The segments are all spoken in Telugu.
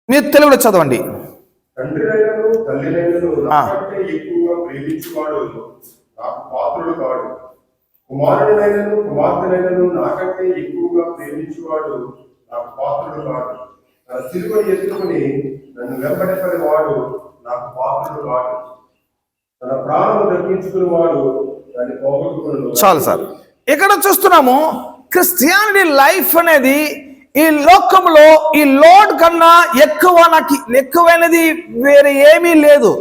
మీరు తెలుగులో చదవండి. తండ్రినైనను తల్లినైనను నాకంటే ఎక్కువగా ప్రేమించువాడు నాకు పాత్రుడు కాడు. కుమారుడినైనను కుమార్తెనైనను నాకంటే ఎక్కువగా ప్రేమించువాడు నాకు పాత్రుడు కాడు. తన సిలువను ఎత్తుకుని నన్ను వెంబడింపని వాడు నాకు పాత్రుడు కాడు. తన ప్రాణము దక్కించుకుని వాడు దాన్ని పోగొట్టుకుని. చాలు సార్. ఇక్కడ చూస్తున్నాము క్రిస్టియానిటీ లైఫ్ అనేది ఈ లోకంలో ఈ లోడ్ కన్నా ఎక్కువైనది వేరే ఏమీ లేదు.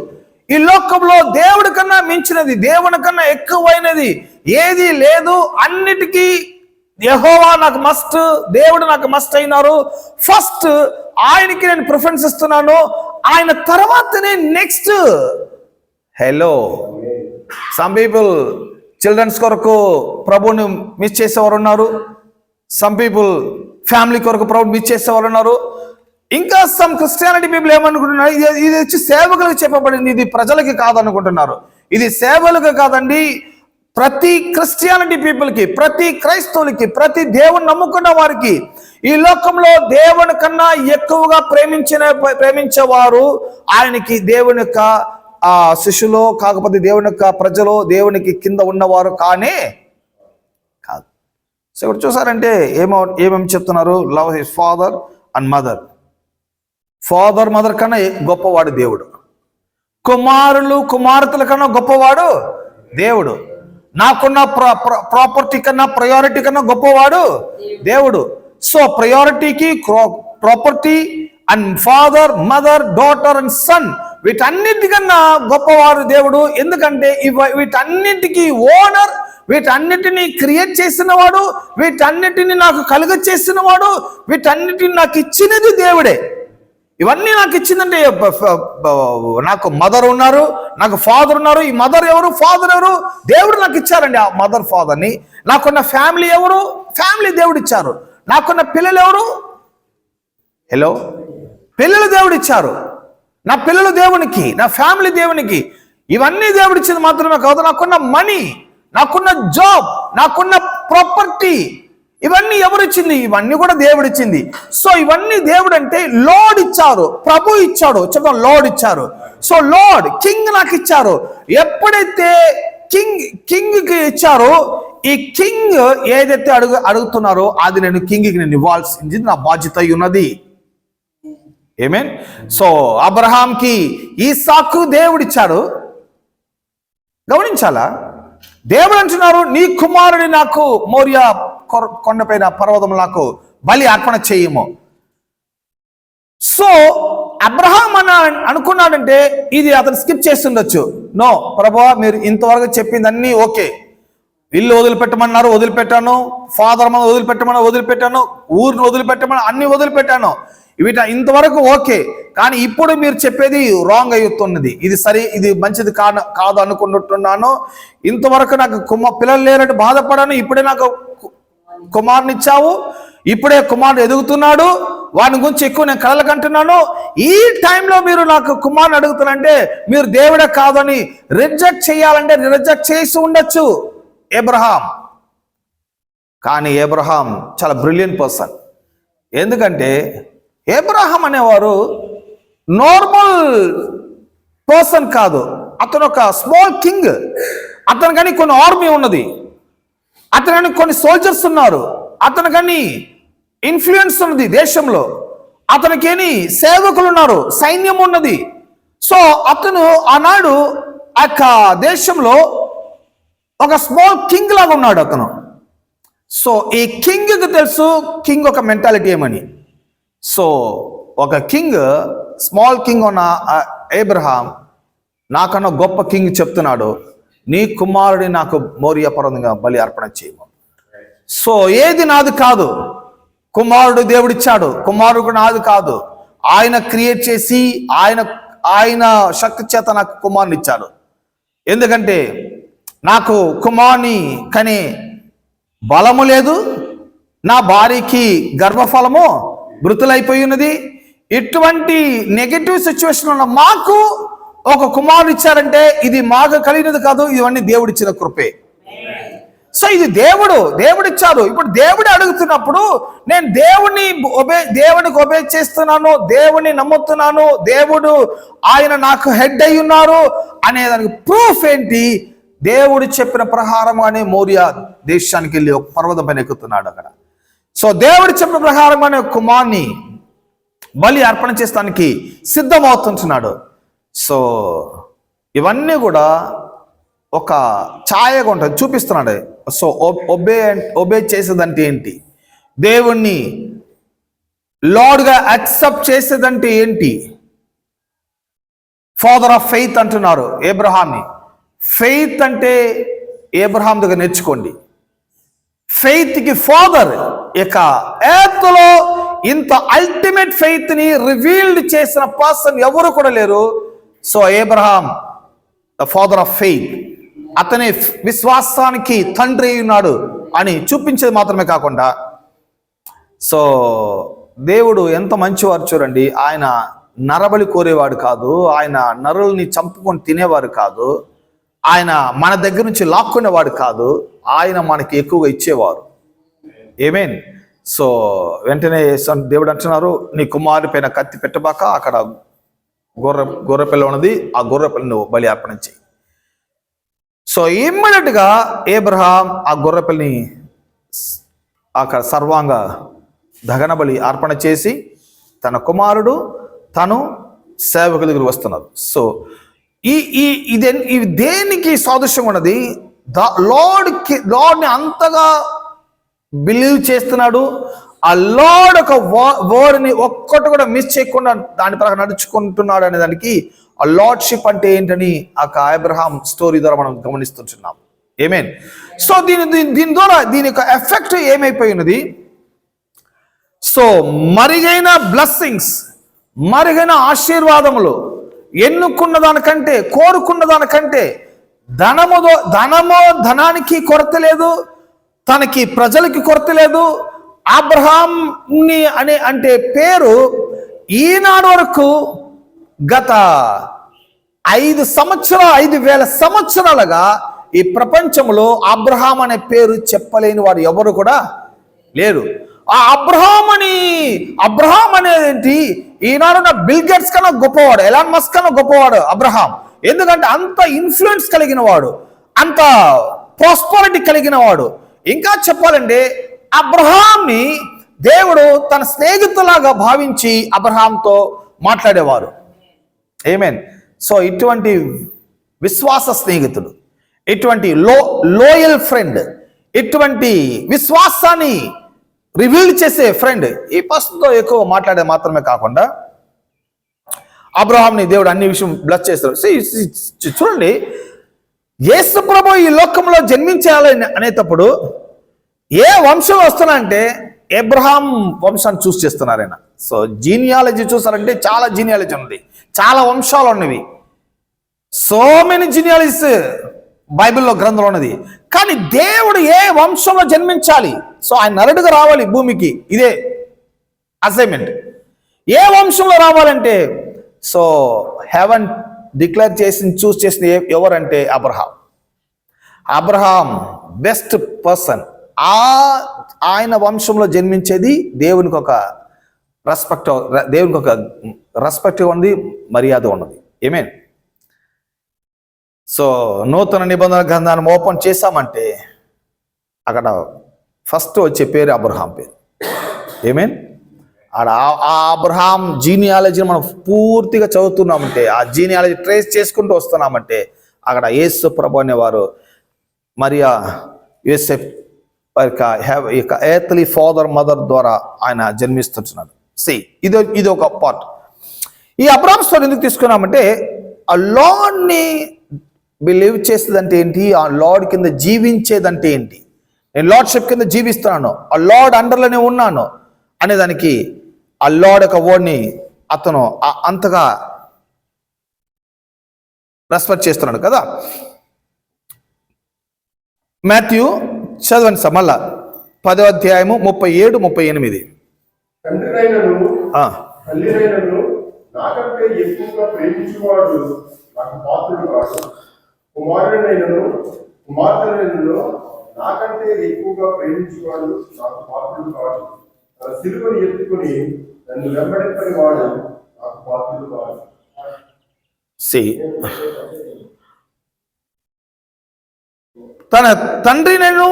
ఈ లోకంలో దేవుడి కన్నా మించినది, దేవుని కన్నా ఎక్కువైనది ఏది లేదు. అన్నిటికీ యెహోవా నాకు మస్ట్, దేవుడు నాకు మస్ట్ అయినారు. ఫస్ట్ ఆయనకి నేను ప్రిఫరెన్స్ ఇస్తున్నాను, ఆయన తర్వాతనే next. Hello, some people childrens కొరకు ప్రభుని మిస్ చేసేవారు ఉన్నారు. సమ్ పీపుల్ ఫ్యామిలీ కొరకు ప్రభు మిస్ చేసేవారు ఉన్నారు. ఇంకా సమ్ క్రిస్టియానిటీ పీపుల్ ఏమనుకుంటున్నారు, ఇది వచ్చి సేవకులకు చెప్పబడింది, ఇది ప్రజలకి కాదనుకుంటున్నారు. ఇది సేవలకు కాదండి, ప్రతి క్రిస్టియానిటీ పీపుల్కి, ప్రతి క్రైస్తవులకి, ప్రతి దేవుని నమ్ముకున్న వారికి, ఈ లోకంలో దేవుని కన్నా ఎక్కువగా ప్రేమించేవారు ఆయనకి దేవుని యొక్క శిష్యులో, కాకపోతే దేవుని యొక్క ప్రజలు, దేవునికి కింద ఉన్నవారు కానే కాదు. సో ఇప్పుడు చూసారంటే ఏమేమి చెప్తున్నారు? Love his father and mother. Father mother కన్నా గొప్పవాడు దేవుడు. కుమారులు కుమార్తెల కన్నా గొప్పవాడు దేవుడు. నాకున్న ప్రాపర్టీ కన్నా, ప్రయారిటీ కన్నా గొప్పవాడు దేవుడు. సో ప్రయారిటీకి property and father, mother, daughter and son, వీటన్నిటికన్నా గొప్పవాడు దేవుడు. ఎందుకంటే వీటన్నిటికీ ఓనర్, వీటన్నిటిని క్రియేట్ చేసిన వాడు, వీటన్నిటిని నాకు కలుగ చేసిన వాడు, వీటన్నిటిని నాకు ఇచ్చినది దేవుడే. ఇవన్నీ నాకు ఇచ్చిందంటే నాకు మదర్ ఉన్నారు, నాకు ఫాదర్ ఉన్నారు. ఈ మదర్ ఎవరు, ఫాదర్ ఎవరు? దేవుడు నాకు ఇచ్చారండి ఆ మదర్ ఫాదర్ని. నాకున్న ఫ్యామిలీ ఎవరు? ఫ్యామిలీ దేవుడు ఇచ్చారు. నాకున్న పిల్లలు ఎవరు? హలో, పిల్లలు దేవుడు ఇచ్చారు. నా పిల్లలు దేవునికి, నా ఫ్యామిలీ దేవునికి. ఇవన్నీ దేవుడు ఇచ్చింది మాత్రమే కాదు, నాకున్న మనీ, నాకున్న జాబ్, నాకున్న ప్రాపర్టీ, ఇవన్నీ ఎవరు ఇచ్చింది? ఇవన్నీ కూడా దేవుడు ఇచ్చింది. సో ఇవన్నీ దేవుడు అంటే లార్డ్ ఇచ్చారు, ప్రభు ఇచ్చాడు. చెప్పండి, లార్డ్ ఇచ్చారు. సో లార్డ్, కింగ్ నాకు ఇచ్చారు. ఎప్పుడైతే కింగ్కి ఇచ్చారో, ఈ కింగ్ ఏదైతే అడుగుతున్నారో అది నేను కింగ్కి నేను ఇవ్వాల్సింది నా బాధ్యత ఉన్నది. ఆమేన్. సో అబ్రహాంకి ఈసాకు దేవుడిచ్చాడు. గమనించాలా? దేవుడు అంటున్నారు, నీ కుమారుడి నాకు మోరియా కొండపైన పర్వతం నాకు బలి అర్పణ చేయము. సో అబ్రహాం అనుకున్నాడంటే ఇది అతను స్కిప్ చేస్తుండొచ్చు. నో ప్రభువా, మీరు ఇంతవరకు చెప్పింది అన్నీ ఓకే. ఇల్లు వదిలిపెట్టమన్నారు, వదిలిపెట్టాను. ఫాదర్ మన వదిలిపెట్టమని వదిలిపెట్టాను. ఊరిని వదిలిపెట్టమని అన్ని వదిలిపెట్టాను. ఇంతవరకు ఓకే. కానీ ఇప్పుడు మీరు చెప్పేది రాంగ్ అవుతున్నది. ఇది సరి, ఇది మంచిది కాదు అనుకుంటున్నాను. ఇంతవరకు నాకు పిల్లలు లేరంటే బాధపడాను. ఇప్పుడే నాకు కుమారుని ఇచ్చావు, ఇప్పుడే కుమారుడు ఎదుగుతున్నాడు, వాని గురించి ఎక్కువ నేను కలలు కంటున్నాను. ఈ టైంలో మీరు నాకు కుమారుని అడుగుతున్నారంటే మీరు దేవుడే కాదని రిజెక్ట్ చేయాలంటే రిజెక్ట్ చేసి ఉండొచ్చు అబ్రహాం. కానీ అబ్రహాం చాలా బ్రిలియంట్ పర్సన్. ఎందుకంటే అబ్రహాం అనేవారు నార్మల్ పర్సన్ కాదు. అతను ఒక స్మాల్ కింగ్. అతను కానీ కొన్ని ఆర్మీ ఉన్నది, అతను కానీ కొన్ని సోల్జర్స్ ఉన్నారు, అతను కానీ ఇన్ఫ్లుయెన్స్ ఉన్నది దేశంలో, అతనికేని సేవకులు ఉన్నారు, సైన్యం ఉన్నది. సో అతను ఆనాడు ఆ దేశంలో ఒక స్మాల్ కింగ్ లాగా ఉన్నాడు అతను. సో ఈ కింగ్కి తెలుసు కింగ్ ఒక మెంటాలిటీ ఏమని. సో ఒక కింగ్, స్మాల్ కింగ్ ఉన్న అబ్రహాం నాకన్నా గొప్ప కింగ్ చెప్తున్నాడు, నీ కుమారుడి నాకు మోరియా పర్వతంగా బలి అర్పణ చేయము. సో ఏది నాది కాదు, కుమారుడు దేవుడిచ్చాడు. కుమారుడు నాది కాదు, ఆయన క్రియేట్ చేసి ఆయన శక్తి చేత నాకు కుమారుని ఇచ్చాడు. ఎందుకంటే నాకు కుమారుని కనే బలము లేదు, నా భార్యకి గర్భఫలము మృతులైపోయి ఉన్నది. ఇటువంటి నెగటివ్ సిచ్యువేషన్ ఉన్న మాకు ఒక కుమారుడు ఇచ్చారంటే ఇది మాకు కలిగినది కాదు, ఇవన్నీ దేవుడిచ్చిన కృపే. సో ఇది దేవుడిచ్చారు. ఇప్పుడు దేవుడు అడుగుతున్నప్పుడు నేను దేవునికి ఒబే చేస్తున్నాను, దేవుని నమ్ముతున్నాను, దేవుడు ఆయన నాకు హెడ్ అయి ఉన్నారు అనేదానికి ప్రూఫ్ ఏంటి? దేవుడు చెప్పిన ప్రకారంగానే మోరియా దేశానికి వెళ్ళి ఒక పర్వతం పైన ఎక్కుతున్నాడు అక్కడ. సో దేవుడు చెప్పిన ప్రకారంగానే కుమార్ని బలి అర్పణ చేస్తానికి సిద్ధమవుతుంటున్నాడు. సో ఇవన్నీ కూడా ఒక ఛాయగా ఉంటుంది, చూపిస్తున్నాడు. సో ఒబే చేసేదంటే ఏంటి, దేవుణ్ణి లార్డ్గా యాక్సెప్ట్ చేసేదంటే ఏంటి. ఫాదర్ ఆఫ్ ఫెయిత్ అంటున్నారు ఏబ్రహాంని. ఫెయిత్ అంటే ఏబ్రహాం దగ్గర నేర్చుకోండి. ఫెయిత్కి ఫాదర్. ఇక ఎర్త్లో ఇంత అల్టిమేట్ ఫెయిత్ ని రివీల్డ్ చేసిన పర్సన్ ఎవరు కూడా లేరు. So Abraham the father of faith, అతనే విశ్వాసానికి తండ్రి ఉన్నాడు అని చూపించేది మాత్రమే కాకుండా, సో దేవుడు ఎంత మంచివారు చూడండి. ఆయన నరబలి కోరేవాడు కాదు, ఆయన నరుల్ని చంపుకొని తినేవాడు కాదు, ఆయన మన దగ్గర నుంచి లాక్కునేవాడు కాదు, ఆయన మనకి ఎక్కువగా ఇచ్చేవారు. ఏమేన్. సో వెంటనే దేవుడు అంటున్నారు, నీ కుమారుని పైన కత్తి పెట్టబాక, అక్కడ గొర్రెపిల్ల ఉన్నది, ఆ గొర్రెపిల్లని నువ్వు బలి అర్పణ చేయి. సో ఇమ్మీడియట్ గా ఏబ్రహాం ఆ గొర్రెపిల్లని అక్కడ సర్వాంగ దహన బలి అర్పణ చేసి తన కుమారుడు తను సేవకుల దగ్గర వస్తున్నారు. సో ఇది దేనికి సాదృశ్యం ఉన్నది? లార్డ్ని అంతగా బిలీవ్ చేస్తున్నాడు. ఆ లార్డ్ ఒక వర్డ్ని ఒక్కటి కూడా మిస్ చేయకుండా దాని ప్రకారం నడుచుకుంటున్నాడు అనే దానికి ఆ లార్డ్షిప్ అంటే ఏంటని ఆ అబ్రహాం స్టోరీ ద్వారా మనం గమనిస్తున్నాం. ఏమేన్. సో దీని ద్వారా దీని యొక్క ఎఫెక్ట్ ఏమైపోయినది? సో మరిగైన బ్లెస్సింగ్స్, మరిగైన ఆశీర్వాదములు, ఎన్నుకున్న దానికంటే, కోరుకున్న దానికంటే ధనానికి కొరత లేదు, తనకి ప్రజలకి కొరత లేదు. అబ్రహాంని అంటే పేరు ఈనాడు వరకు గత 5,000 సంవత్సరాలుగా ఈ ప్రపంచంలో అబ్రహాం అనే పేరు చెప్పలేని వాడు ఎవరు కూడా లేరు. ఆ అబ్రహాం అనేది ఈనాడున్న బిల్ గేట్స్ కన్నా గొప్పవాడు, ఎలాన్ మస్క్ కన్నా గొప్పవాడు అబ్రహాం. ఎందుకంటే అంత ఇన్ఫ్లుయెన్స్ కలిగిన వాడు, అంత ప్రాస్పరిటీ కలిగిన వాడు. ఇంకా చెప్పాలంటే అబ్రహాంని దేవుడు తన స్నేహితులాగా భావించి అబ్రహాంతో మాట్లాడేవారు. ఏమేన్. సో ఇటువంటి విశ్వాస స్నేహితుడు, ఇటువంటి లోయల్ ఫ్రెండ్, ఇటువంటి విశ్వాసాన్ని రివీల్ చేసే ఫ్రెండ్ ఈ పర్సన్తో ఎక్కువ మాట్లాడే మాత్రమే కాకుండా అబ్రహాంని దేవుడు అన్ని విషయం బ్లెస్ చేస్తాడు. చూడండి, యేసు ప్రభు ఈ లోకంలో జన్మించాలని అనేటప్పుడు ఏ వంశం వస్తున్నారంటే అబ్రహాం వంశాన్ని చూస్ చేస్తున్నారు ఆయన. సో జీనియాలజీ చూసారంటే చాలా జీనియాలజీ ఉంది, చాలా వంశాలు ఉన్నవి. సో మెనీ జీనియాలజీస్ బైబిల్లో గ్రంథంలో ఉన్నది. కానీ దేవుడు ఏ వంశంలో జన్మించాలి, సో ఆయన నరుడుగా రావాలి భూమికి, ఇదే అసైన్మెంట్. ఏ వంశంలో రావాలంటే సో హెవెన్ డిక్లేర్ చూస్ చేసిన ఎవరంటే అబ్రహాం బెస్ట్ పర్సన్. ఆయన వంశంలో జన్మించేది దేవునికి ఒక రెస్పెక్ట్ ఉంది, మర్యాద ఉన్నది. ఏమేన్. సో నూతన నిబంధన గ్రంథాన్ని ఓపెన్ చేశామంటే అక్కడ ఫస్ట్ వచ్చే పేరు అబ్రహాం పేరు. ఏమేన్. ఆడ ఆ అబ్రహాం జీనియాలజీని మనం పూర్తిగా చదువుతున్నామంటే, ఆ జీనియాలజీ ట్రేస్ చేసుకుంటూ వస్తున్నామంటే అక్కడ యేసు ప్రభు అనేవారు Mariya Yosef earthly father mother ద్వారా ఆయన జన్మిస్తున్నాడు. ఇది ఒక పార్ట్. ఈ అబ్రహాం స్టోరీ ఎందుకు తీసుకున్నామంటే ఆ లార్డ్ని బిలీవ్ చేసేదంటే ఏంటి, ఆ లార్డ్ కింద జీవించేదంటే ఏంటి, నేను లార్డ్షిప్ కింద జీవిస్తున్నాను, ఆ లార్డ్ అండర్లోనే ఉన్నాను అనేదానికి ఆ లార్డ్ యొక్క వర్డ్ని అతను అంతగా రెస్పెక్ట్ చేస్తున్నాడు కదా. మాథ్యూ చదవండి సార్ మళ్ళా 10వ అధ్యాయము 37-38. తల్లినైనను నాకంటే ఎక్కువగా ప్రేమించువాడు నాకు పాత్రుడు కాడు, కుమారుడైనను కుమార్తెనైనను నాకంటే ఎక్కువగా ప్రేమించేవాడు నాకు పాత్రుడు కాదు. తన సిలువను ఎత్తుకుని నన్ను వెంబడింపని వాడు నాకు పాత్రుడు కాదు. తన తండ్రినను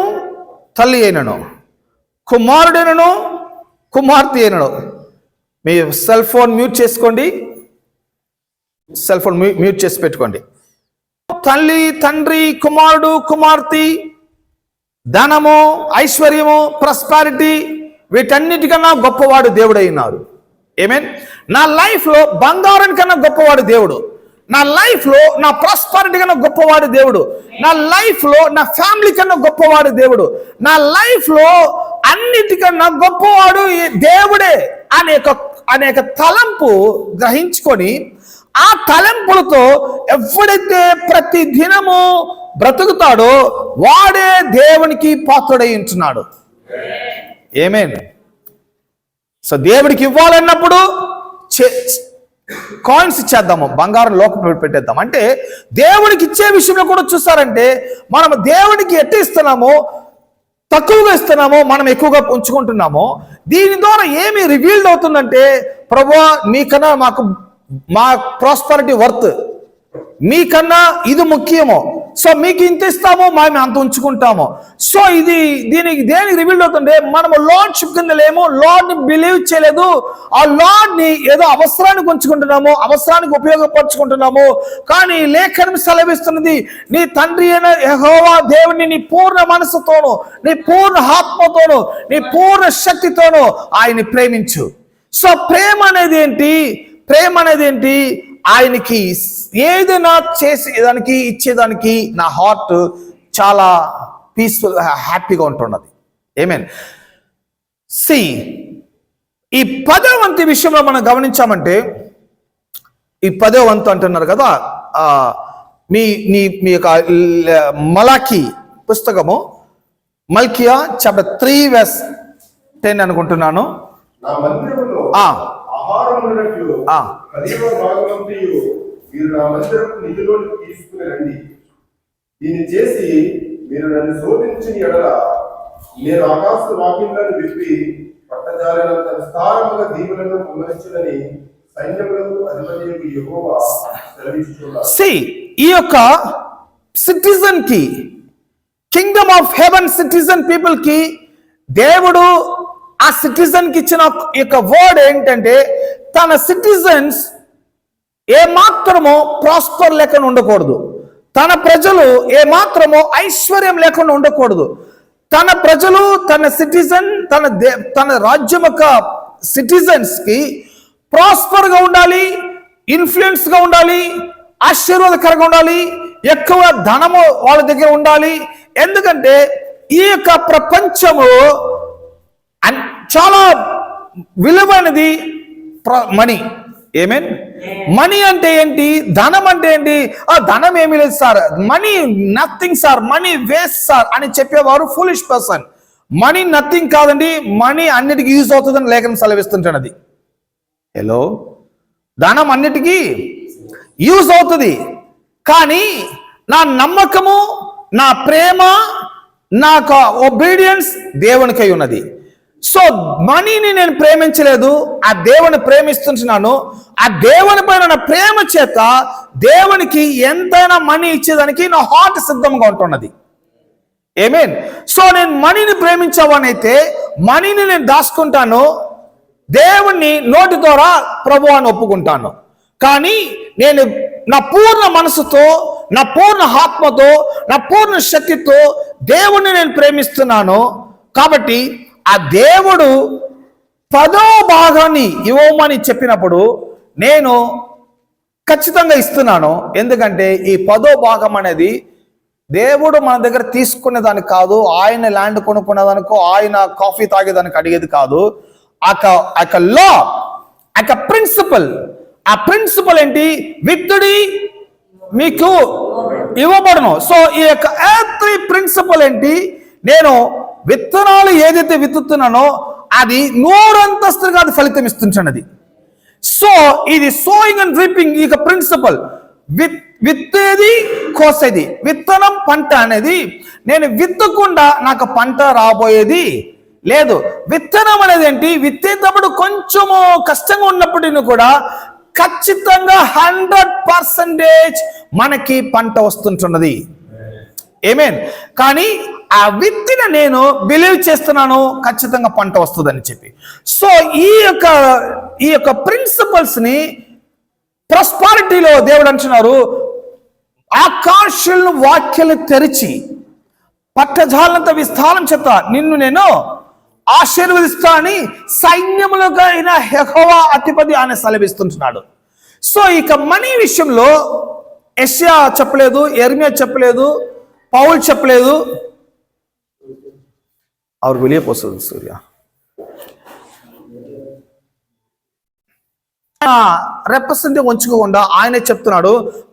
తల్లి అయినను, కుమారుడైనను కుమార్తె అయినను. మీ సెల్ ఫోన్ మ్యూట్ చేసుకోండి, సెల్ ఫోన్ మ్యూట్ చేసి పెట్టుకోండి. తల్లి, తండ్రి, కుమారుడు, కుమార్తె, ధనము, ఐశ్వర్యము, ప్రాస్పారిటీ, వీటన్నిటికన్నా గొప్పవాడు దేవుడై ఉన్నారు. ఆమేన్. నా లైఫ్లో బంగారం కన్నా గొప్పవాడు దేవుడు. నా లైఫ్లో నా ప్రాస్పారిటీ కన్నా గొప్పవాడు దేవుడు. నా లైఫ్లో నా ఫ్యామిలీ కన్నా గొప్పవాడు దేవుడు. నా లైఫ్లో అన్నిటికన్నా గొప్పవాడు దేవుడే అనేక తలంపు గ్రహించుకొని, ఆ తలంపులతో ఎవడైతే ప్రతి దినము బ్రతుకుతాడో వాడే దేవునికి పాత్రుడై ఉంటున్నాడు. ఆమేన్. సో దేవుడికి ఇవ్వాలన్నప్పుడు కాయిన్స్ ఇచ్చేద్దాము, బంగారం లోకం పెట్టేద్దాం. అంటే దేవుడికి ఇచ్చే విషయంలో కూడా చూస్తారంటే మనం దేవుడికి ఎట్టి ఇస్తున్నామో, తక్కువగా ఇస్తున్నామో, మనం ఎక్కువగా ఉంచుకుంటున్నామో. దీని ద్వారా ఏమి రివీల్డ్ అవుతుందంటే, ప్రభువా నీకన్నా మా ప్రాస్పరిటీ వర్త్, మీకన్నా ఇది ముఖ్యమో, సో మీకు ఇంత ఇస్తామో మేము అంత ఉంచుకుంటాము. సో దీనికి దేనికి రివీల్ అవుతుంటే, మనము లార్డ్షిప్ కింద లేము, లార్డ్ ని బిలీవ్ చేయలేదు, ఆ లార్డ్ ని ఏదో అవసరానికి ఉంచుకుంటున్నాము, అవసరానికి ఉపయోగపరుచుకుంటున్నాము. కానీ లేఖనం సెలవిస్తున్నది, నీ తండ్రి అయిన యెహోవా దేవుని నీ పూర్ణ మనసుతోను, నీ పూర్ణ ఆత్మతోను, నీ పూర్ణ శక్తితోను ఆయన్ని ప్రేమించు. సో ప్రేమ అనేది ఏంటి? ఆయనకి ఏదైనా చేసేదానికి, ఇచ్చేదానికి నా హార్ట్ చాలా పీస్ఫుల్, హ్యాపీగా ఉంటున్నది. ఆమేన్. ఈ 10వ వంతు విషయంలో మనం గమనించామంటే, ఈ 10వ వంతు అంటున్నారు కదా, మీ యొక్క మలాకి పుస్తకము, మల్కియా చాప్టర్ 3:10 అనుకుంటున్నాను. నా మందిరములో ఆహారం ఉన్నట్లు 10వ భాగమంతయు మీరు నా మందిరపు నిధిలోకి తీసుకుని రండి. దీన్ని చేసి మీరు నన్ను శోధించిన ఎడల నేను ఆకాశ వాక్యములను విప్పి పట్టజాలనంత విస్తారముగా దీవులను కుమ్మరించునని సైన్యములకు అధిపతి యెహోవా సెలవిస్తున్నాడు. ఈ యొక్క సిటిజన్ కి, Kingdom of haven citizen people కి దేవుడు ఆ సిటిజన్ కి ఇచ్చిన యొక్క వర్డ్ ఏంటంటే, తన సిటిజన్స్ ఏమాత్రమో ప్రాస్పర్ లేకుండా ఉండకూడదు, తన ప్రజలు ఏమాత్రమో ఐశ్వర్యం లేకుండా ఉండకూడదు. తన ప్రజలు, తన సిటిజన్, తన రాజ్యం యొక్క సిటిజన్స్ కి ప్రాస్పర్ గా ఉండాలి, ఇన్ఫ్లుయెన్స్ గా ఉండాలి, ఆశీర్వాదకరంగా ఉండాలి, ఎక్కువ ధనము వాళ్ళ దగ్గర ఉండాలి. ఎందుకంటే ఈ యొక్క ప్రపంచము చాలా విలువైనది మనీ. ఆమేన్. మనీ అంటే ఏంటి? ధనం అంటే ఏంటి? ధనం ఏమీ లేదు sir, money nothing sir, money waste sir అని చెప్పేవారు ఫూలిష్ పర్సన్. మనీ నథింగ్ కాదండి, మనీ అన్నిటికీ యూజ్ అవుతుందని లేఖనం సెలవిస్తుంటున్నది. హలో, ధనం అన్నిటికీ యూజ్ అవుతుంది, కానీ నా నమ్మకము, నా ప్రేమ, నా ఒబీడియన్స్ దేవునికై ఉన్నది. సో మనీని నేను ప్రేమించలేదు, ఆ దేవుని ప్రేమిస్తున్నాను. ఆ దేవుని పైన నా ప్రేమ చేత దేవునికి ఎంతైనా మనీ ఇచ్చేదానికి నా హార్ట్ సిద్ధంగా ఉంటున్నది. ఆమేన్. సో నేను మనీని ప్రేమించేవానైతే మనీని నేను దాచుకుంటాను, దేవుణ్ణి నోటి ద్వారా ప్రభువాన్ని ఒప్పుకుంటాను. కానీ నేను నా పూర్ణ మనసుతో, నా పూర్ణ ఆత్మతో, నా పూర్ణ శక్తితో దేవుణ్ణి నేను ప్రేమిస్తున్నాను. కాబట్టి ఆ దేవుడు 10వ భాగాన్ని ఇవ్వమని చెప్పినప్పుడు నేను ఖచ్చితంగా ఇస్తున్నాను. ఎందుకంటే ఈ 10వ భాగం అనేది దేవుడు మన దగ్గర తీసుకునేదానికి కాదు, ఆయన ల్యాండ్ కొనుక్కునేదానికో, ఆయన కాఫీ తాగేదానికి అడిగేది కాదు. ఆ లా, ఆ ప్రిన్సిపల్, ఆ ప్రిన్సిపల్ ఏంటి? విత్తుడి మీకు ఇవ్వబడును. సో ఈ యొక్క ఎవ్రీ ప్రిన్సిపల్ ఏంటి? నేను విత్తనాలు ఏదైతే విత్తుతున్నానో అది 100 అంతస్తులుగా అది ఫలితం ఇస్తుంటున్నది. సో ఇది సోయింగ్ అండ్ రీపింగ్ ఈ ప్రిన్సిపల్. విత్తేది కోసేది, విత్తనం పంట అనేది నేను విత్తకుండా నాకు పంట రాబోయేది లేదు. విత్తనం అనేది ఏంటి? విత్తేటప్పుడు కొంచెము కష్టంగా ఉన్నప్పటికీ కూడా ఖచ్చితంగా 100% మనకి పంట వస్తుంటున్నది. ఆమేన్. కానీ ఆ విత్తిన నేను బిలీవ్ చేస్తున్నాను ఖచ్చితంగా పంట వస్తుందని చెప్పి. సో ఈ యొక్క ప్రిన్సిపల్స్ ని ప్రాస్పరిటీలో దేవుడు అంటున్నారు, ఆకాశాలను వాక్యాలు తెరిచి పట్టజాలంత విస్తారం చేత నిన్ను నేను ఆశీర్వదిస్తా అని సైన్యములుగా అయిన యెహోవా అధిపతి ఆయన సెలవిస్తుంటున్నాడు. సో ఇక మనీ విషయంలో యెషయా చెప్పలేదు, యెర్మియా చెప్పలేదు, పౌలు చెప్పలేదు. அவர் வெளியே போறது సూర్య రిప్రజెంట్ ఉంచుకోకుండా ఆయనే చెప్తున్నాడు,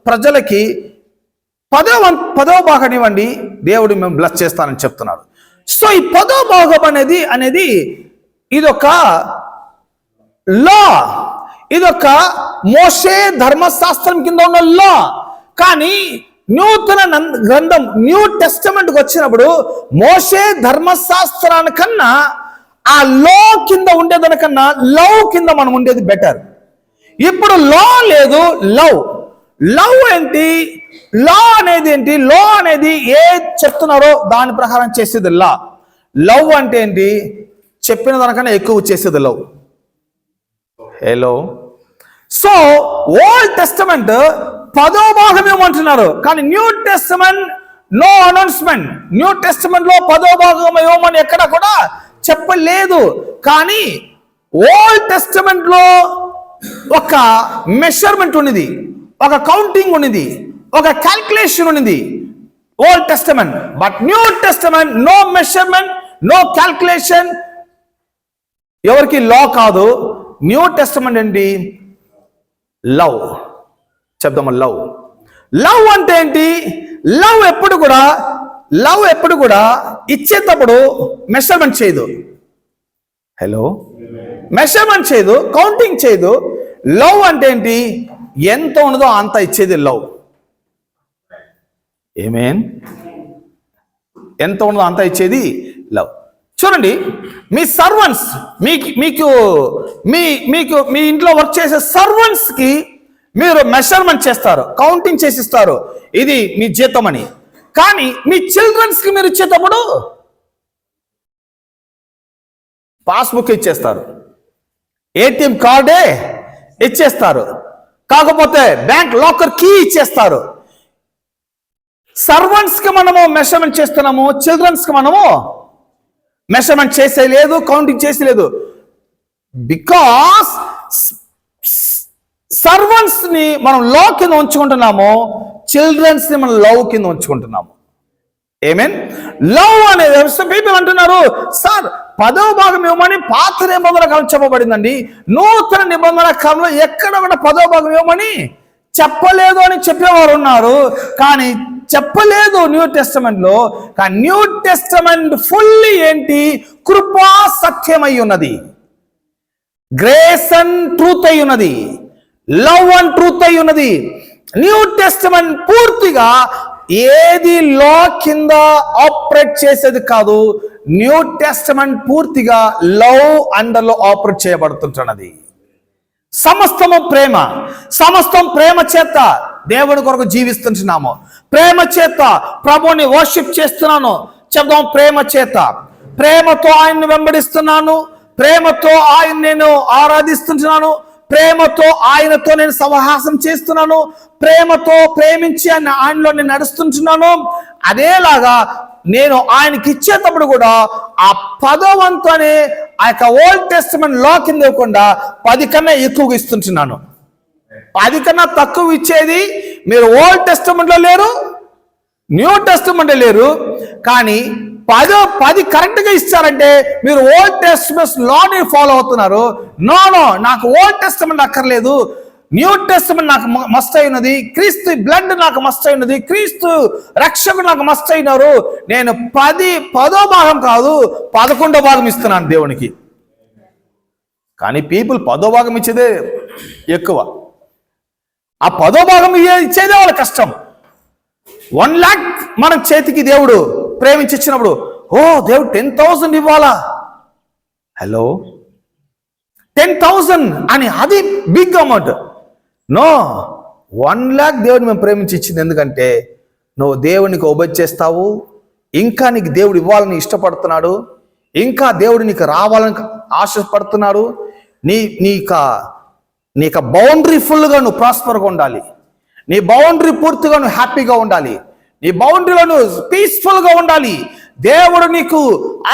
ప్రజలకి 10వ భాగం ఇవ్వండి, దేవుడు మేము బ్లెస్ చేస్తానని చెప్తున్నాడు. సో ఈ 10వ భాగం అనేది ఇదొక లా, ఇదొక మోషే ధర్మశాస్త్రం కింద ఉన్న లా. కానీ నూతన గ్రంథం న్యూ టెస్టమెంట్కి వచ్చినప్పుడు మోషే ధర్మశాస్త్రానికన్నా ఆ లా కింద ఉండేదానికన్నా లవ్ కింద మనం ఉండేది బెటర్. ఇప్పుడు లా లేదు, లవ్. లవ్ ఏంటి? లా అనేది ఏంటి? లా అనేది ఏ చెప్తున్నారో దాని ప్రకారం చేసేది లా. లవ్ అంటే ఏంటి? చెప్పిన దానికన్నా ఎక్కువ చేసేది love. Hello. So old testament 10వ భాగం ఏమంటున్నారు, కానీ new testament no announcement. New testament లో 10వ భాగం ఏమని ఎక్కడ కూడా చెప్పలేదు. కానీ ఓల్డ్ టెస్టమెంట్ లో ఒక మెషర్మెంట్ ఉన్నది, ఒక కౌంటింగ్ ఉన్నది, ఒక క్యాల్కులేషన్ ఉన్నది old testament. But new testament no measurement, no calculation, ఎవరికి లా కాదు. న్యూ టెస్టమెంట్ ఏంటి? లవ్. చెప్దామా లవ్. లవ్ అంటే ఏంటి? లవ్ ఎప్పుడు కూడా ఇచ్చేటప్పుడు మెషర్మెంట్ చేయదు. హలో. మెషర్మెంట్ చేయదు, కౌంటింగ్ చేయదు. లవ్ అంటే ఏంటి? ఎంత ఉన్నదో అంత ఇచ్చేది లవ్. ఆమేన్. ఎంత ఉన్నదో అంత ఇచ్చేది లవ్. చూడండి, మీ సర్వెంట్స్, మీకు మీ ఇంట్లో వర్క్ చేసే సర్వెంట్స్ కి మీరు మెషర్మెంట్ చేస్తారు, కౌంటింగ్ చేసిస్తారు, ఇది మీ జీతం అని. కానీ మీ చిల్డ్రన్స్ కి మీరు ఇచ్చేటప్పుడు పాస్బుక్ ఇచ్చేస్తారు, ఏటీఎం కార్డే ఇచ్చేస్తారు, కాకపోతే బ్యాంక్ లాకర్ కీ ఇచ్చేస్తారు. సర్వెంట్స్ కి మనము మెషర్మెంట్ చేస్తున్నాము, చిల్డ్రన్స్ కి మనము మెషర్మెంట్ చేసేలేదు, కౌంటింగ్ చేసేలేదు. బికాస్ సర్వెంట్స్ ని మనం లా కింద ఉంచుకుంటున్నాము, చిల్డ్రన్స్ ని మనం లవ్ కింద ఉంచుకుంటున్నాము. ఆమేన్. లవ్ అనేది పీపుల్ అంటున్నారు, సార్ 10వ భాగం ఇవ్వమని పాత నిబంధన కాలం చెప్పబడిందండి, నూతన నిబంధన కాలంలో ఎక్కడ కూడా 10వ భాగం ఇవ్వమని చెప్పలేదు అని చెప్పేవారు ఉన్నారు. కానీ చెప్పలేదు న్యూ టెస్టమెంట్ లో. కానీ న్యూ టెస్టమెంట్ ఫుల్లీ ఏంటి? కృపా సత్యం అయి ఉన్నది, గ్రేస్ అండ్ ట్రూత్ అయి ఉన్నది, లవ్ అండ్ ట్రూత్ అయి ఉన్నది. న్యూ టెస్టమెంట్ పూర్తిగా ఏది లా కింద ఆపరేట్ చేసేది కాదు. న్యూ టెస్టమెంట్ పూర్తిగా లవ్ అండర్లో ఆపరేట్ చేయబడుతుంటున్నది. సమస్తము ప్రేమ, సమస్తం ప్రేమ చేత దేవుని కొరకు జీవిస్తున్నాము, ప్రేమ చేత ప్రభుని వర్షిప్ చేస్తున్నాను. చెప్దాం, ప్రేమ చేత. ప్రేమతో ఆయన్ని వెంబడిస్తున్నాను, ప్రేమతో ఆయన నేను ఆరాధిస్తున్నాను, ప్రేమతో ఆయనతో నేను సహవాసం చేస్తున్నాను, ప్రేమతో ప్రేమించి ఆయనలో నేను నడుస్తుంటున్నాను. అదేలాగా నేను ఆయనకి ఇచ్చేటప్పుడు కూడా ఆ 10వ వంతునే ఆ యొక్క ఓల్డ్ టెస్టమెంట్ లా కింద ఇవ్వకుండా 10 కన్నా ఎక్కువగా ఇస్తుంటున్నాను. 10 కన్నా తక్కువ ఇచ్చేది మీరు ఓల్డ్ టెస్టమెంట్ లో లేరు, న్యూ టెస్టమెంట్ లేరు. కానీ 10 కరెక్ట్ గా ఇస్తారంటే మీరు ఓల్డ్ టెస్టమెంట్ లాని ఫాలో అవుతున్నారు. నో, నాకు ఓల్డ్ టెస్టమెంట్ అక్కర్లేదు, న్యూ టెస్టమెంట్ నాకు మస్ట్ అయినది, క్రీస్తు బ్లడ్ నాకు మస్ట్ అయినది, క్రీస్తు రక్షకుడు నాకు మస్ట్ అయినారు. నేను 10వ భాగం కాదు 11వ భాగం ఇస్తున్నాను దేవునికి. కానీ పీపుల్ 10వ భాగం ఇచ్చేదే ఎక్కువ. ఆ 10వ భాగం ఇచ్చేదే వాళ్ళ కష్టం. 1 lakh మన చేతికి దేవుడు ప్రేమించి ఇచ్చినప్పుడు దేవుడు 10,000 ఇవ్వాలా? హలో, 10,000 అని అది బిగ్ అమౌంట్. నో, 1 lakh దేవుడు మేము ప్రేమించి ఇచ్చింది. ఎందుకంటే నువ్వు దేవునికి ఒబె చేస్తావు, ఇంకా నీకు దేవుడు ఇవ్వాలని ఇష్టపడుతున్నాడు, ఇంకా దేవుడు నీకు రావాలని ఆశపడుతున్నాడు. నీకు బౌండరీ ఫుల్గా నువ్వు ప్రాస్పర్గా ఉండాలి, నీ బౌండరీ పూర్తిగా నువ్వు హ్యాపీగా ఉండాలి, నీ బౌండరీలో నువ్వు పీస్ఫుల్గా ఉండాలి. దేవుడు నీకు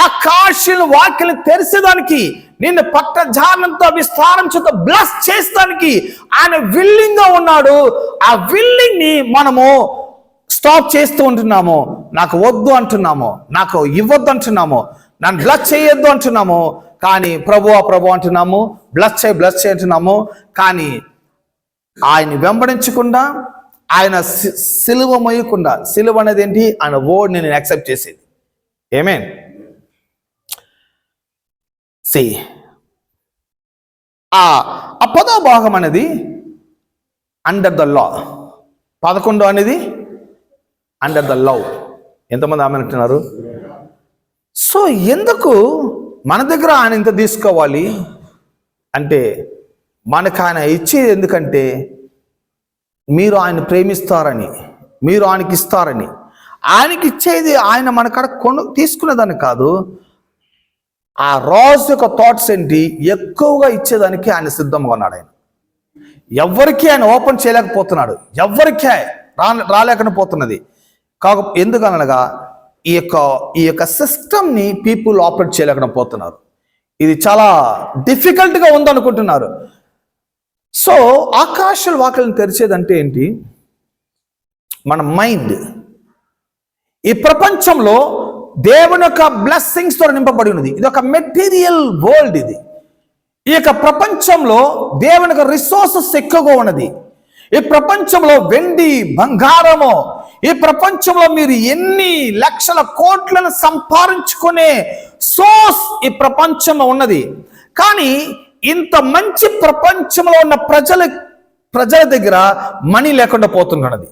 ఆకాశం వాక్యలు తెరిచేదానికి, నిన్ను పట్టజాలంతో విస్తారం చేత బ్లెస్ చేసేదానికి ఆయన విల్లింగ్ గా ఉన్నాడు. ఆ విల్లింగ్ ని మనము స్టాప్ చేస్తూ ఉంటున్నాము. నాకు వద్దు అంటున్నాము, నాకు ఇవ్వద్దు అంటున్నాము, నన్ను బ్లెస్ చేయొద్దు అంటున్నాము. కానీ ప్రభు అంటున్నాము, బ్లెస్ చేయి అంటున్నాము. కానీ ఆయన వెంబడించకుండా, ఆయన సిలువ మోయకుండా, సిలువ అనేది ఏంటి? ఆయన వర్డ్ నేను యాక్సెప్ట్ చేసేది. ఆమేన్. ఆ 10వ భాగం అనేది అండర్ ద లా, 11 అనేది అండర్ ద లవ్. ఎంతమంది ఆమె అంటున్నారు? సో ఎందుకు మన దగ్గర ఆయన ఇంత తీసుకోవాలి అంటే, మనకు ఆయన ఇచ్చేది ఎందుకంటే మీరు ఆయన ప్రేమిస్తారని, మీరు ఆయనకి ఇస్తారని. ఆయనకి ఇచ్చేది ఆయన మన కాడ తీసుకునేదాన్ని కాదు. ఆ రాజు యొక్క థాట్స్ ఏంటి? ఎక్కువగా ఇచ్చేదానికి ఆయన సిద్ధంగా ఉన్నాడు. ఆయన ఎవరికి ఆయన ఓపెన్ చేయలేకపోతున్నాడు, ఎవరికి రాలేకపోతున్నది. ఎందుకనగా ఈ యొక్క సిస్టమ్ని పీపుల్ ఆపరేట్ చేయలేకపోతున్నారు. ఇది చాలా డిఫికల్ట్గా ఉందనుకుంటున్నారు. సో ఆకాశాల వాక్యాలను తెరిచేదంటే ఏంటి? మన మైండ్. ఈ ప్రపంచంలో దేవుని యొక్క బ్లెస్సింగ్స్ తో నింపబడి ఉన్నది. ఇది ఒక మెటీరియల్ వరల్డ్. ఇది ఈ యొక్క ప్రపంచంలో దేవుని యొక్క రిసోర్సెస్ ఎక్కువగా ఉన్నది. ఈ ప్రపంచంలో వెండి, బంగారము, ఈ ప్రపంచంలో మీరు ఎన్ని లక్షల కోట్లను సంపాదించుకునే సోర్స్ ఈ ప్రపంచంలో ఉన్నది. కానీ ఇంత మంచి ప్రపంచంలో ఉన్న ప్రజల దగ్గర మనీ లేకుండా పోతున్నది.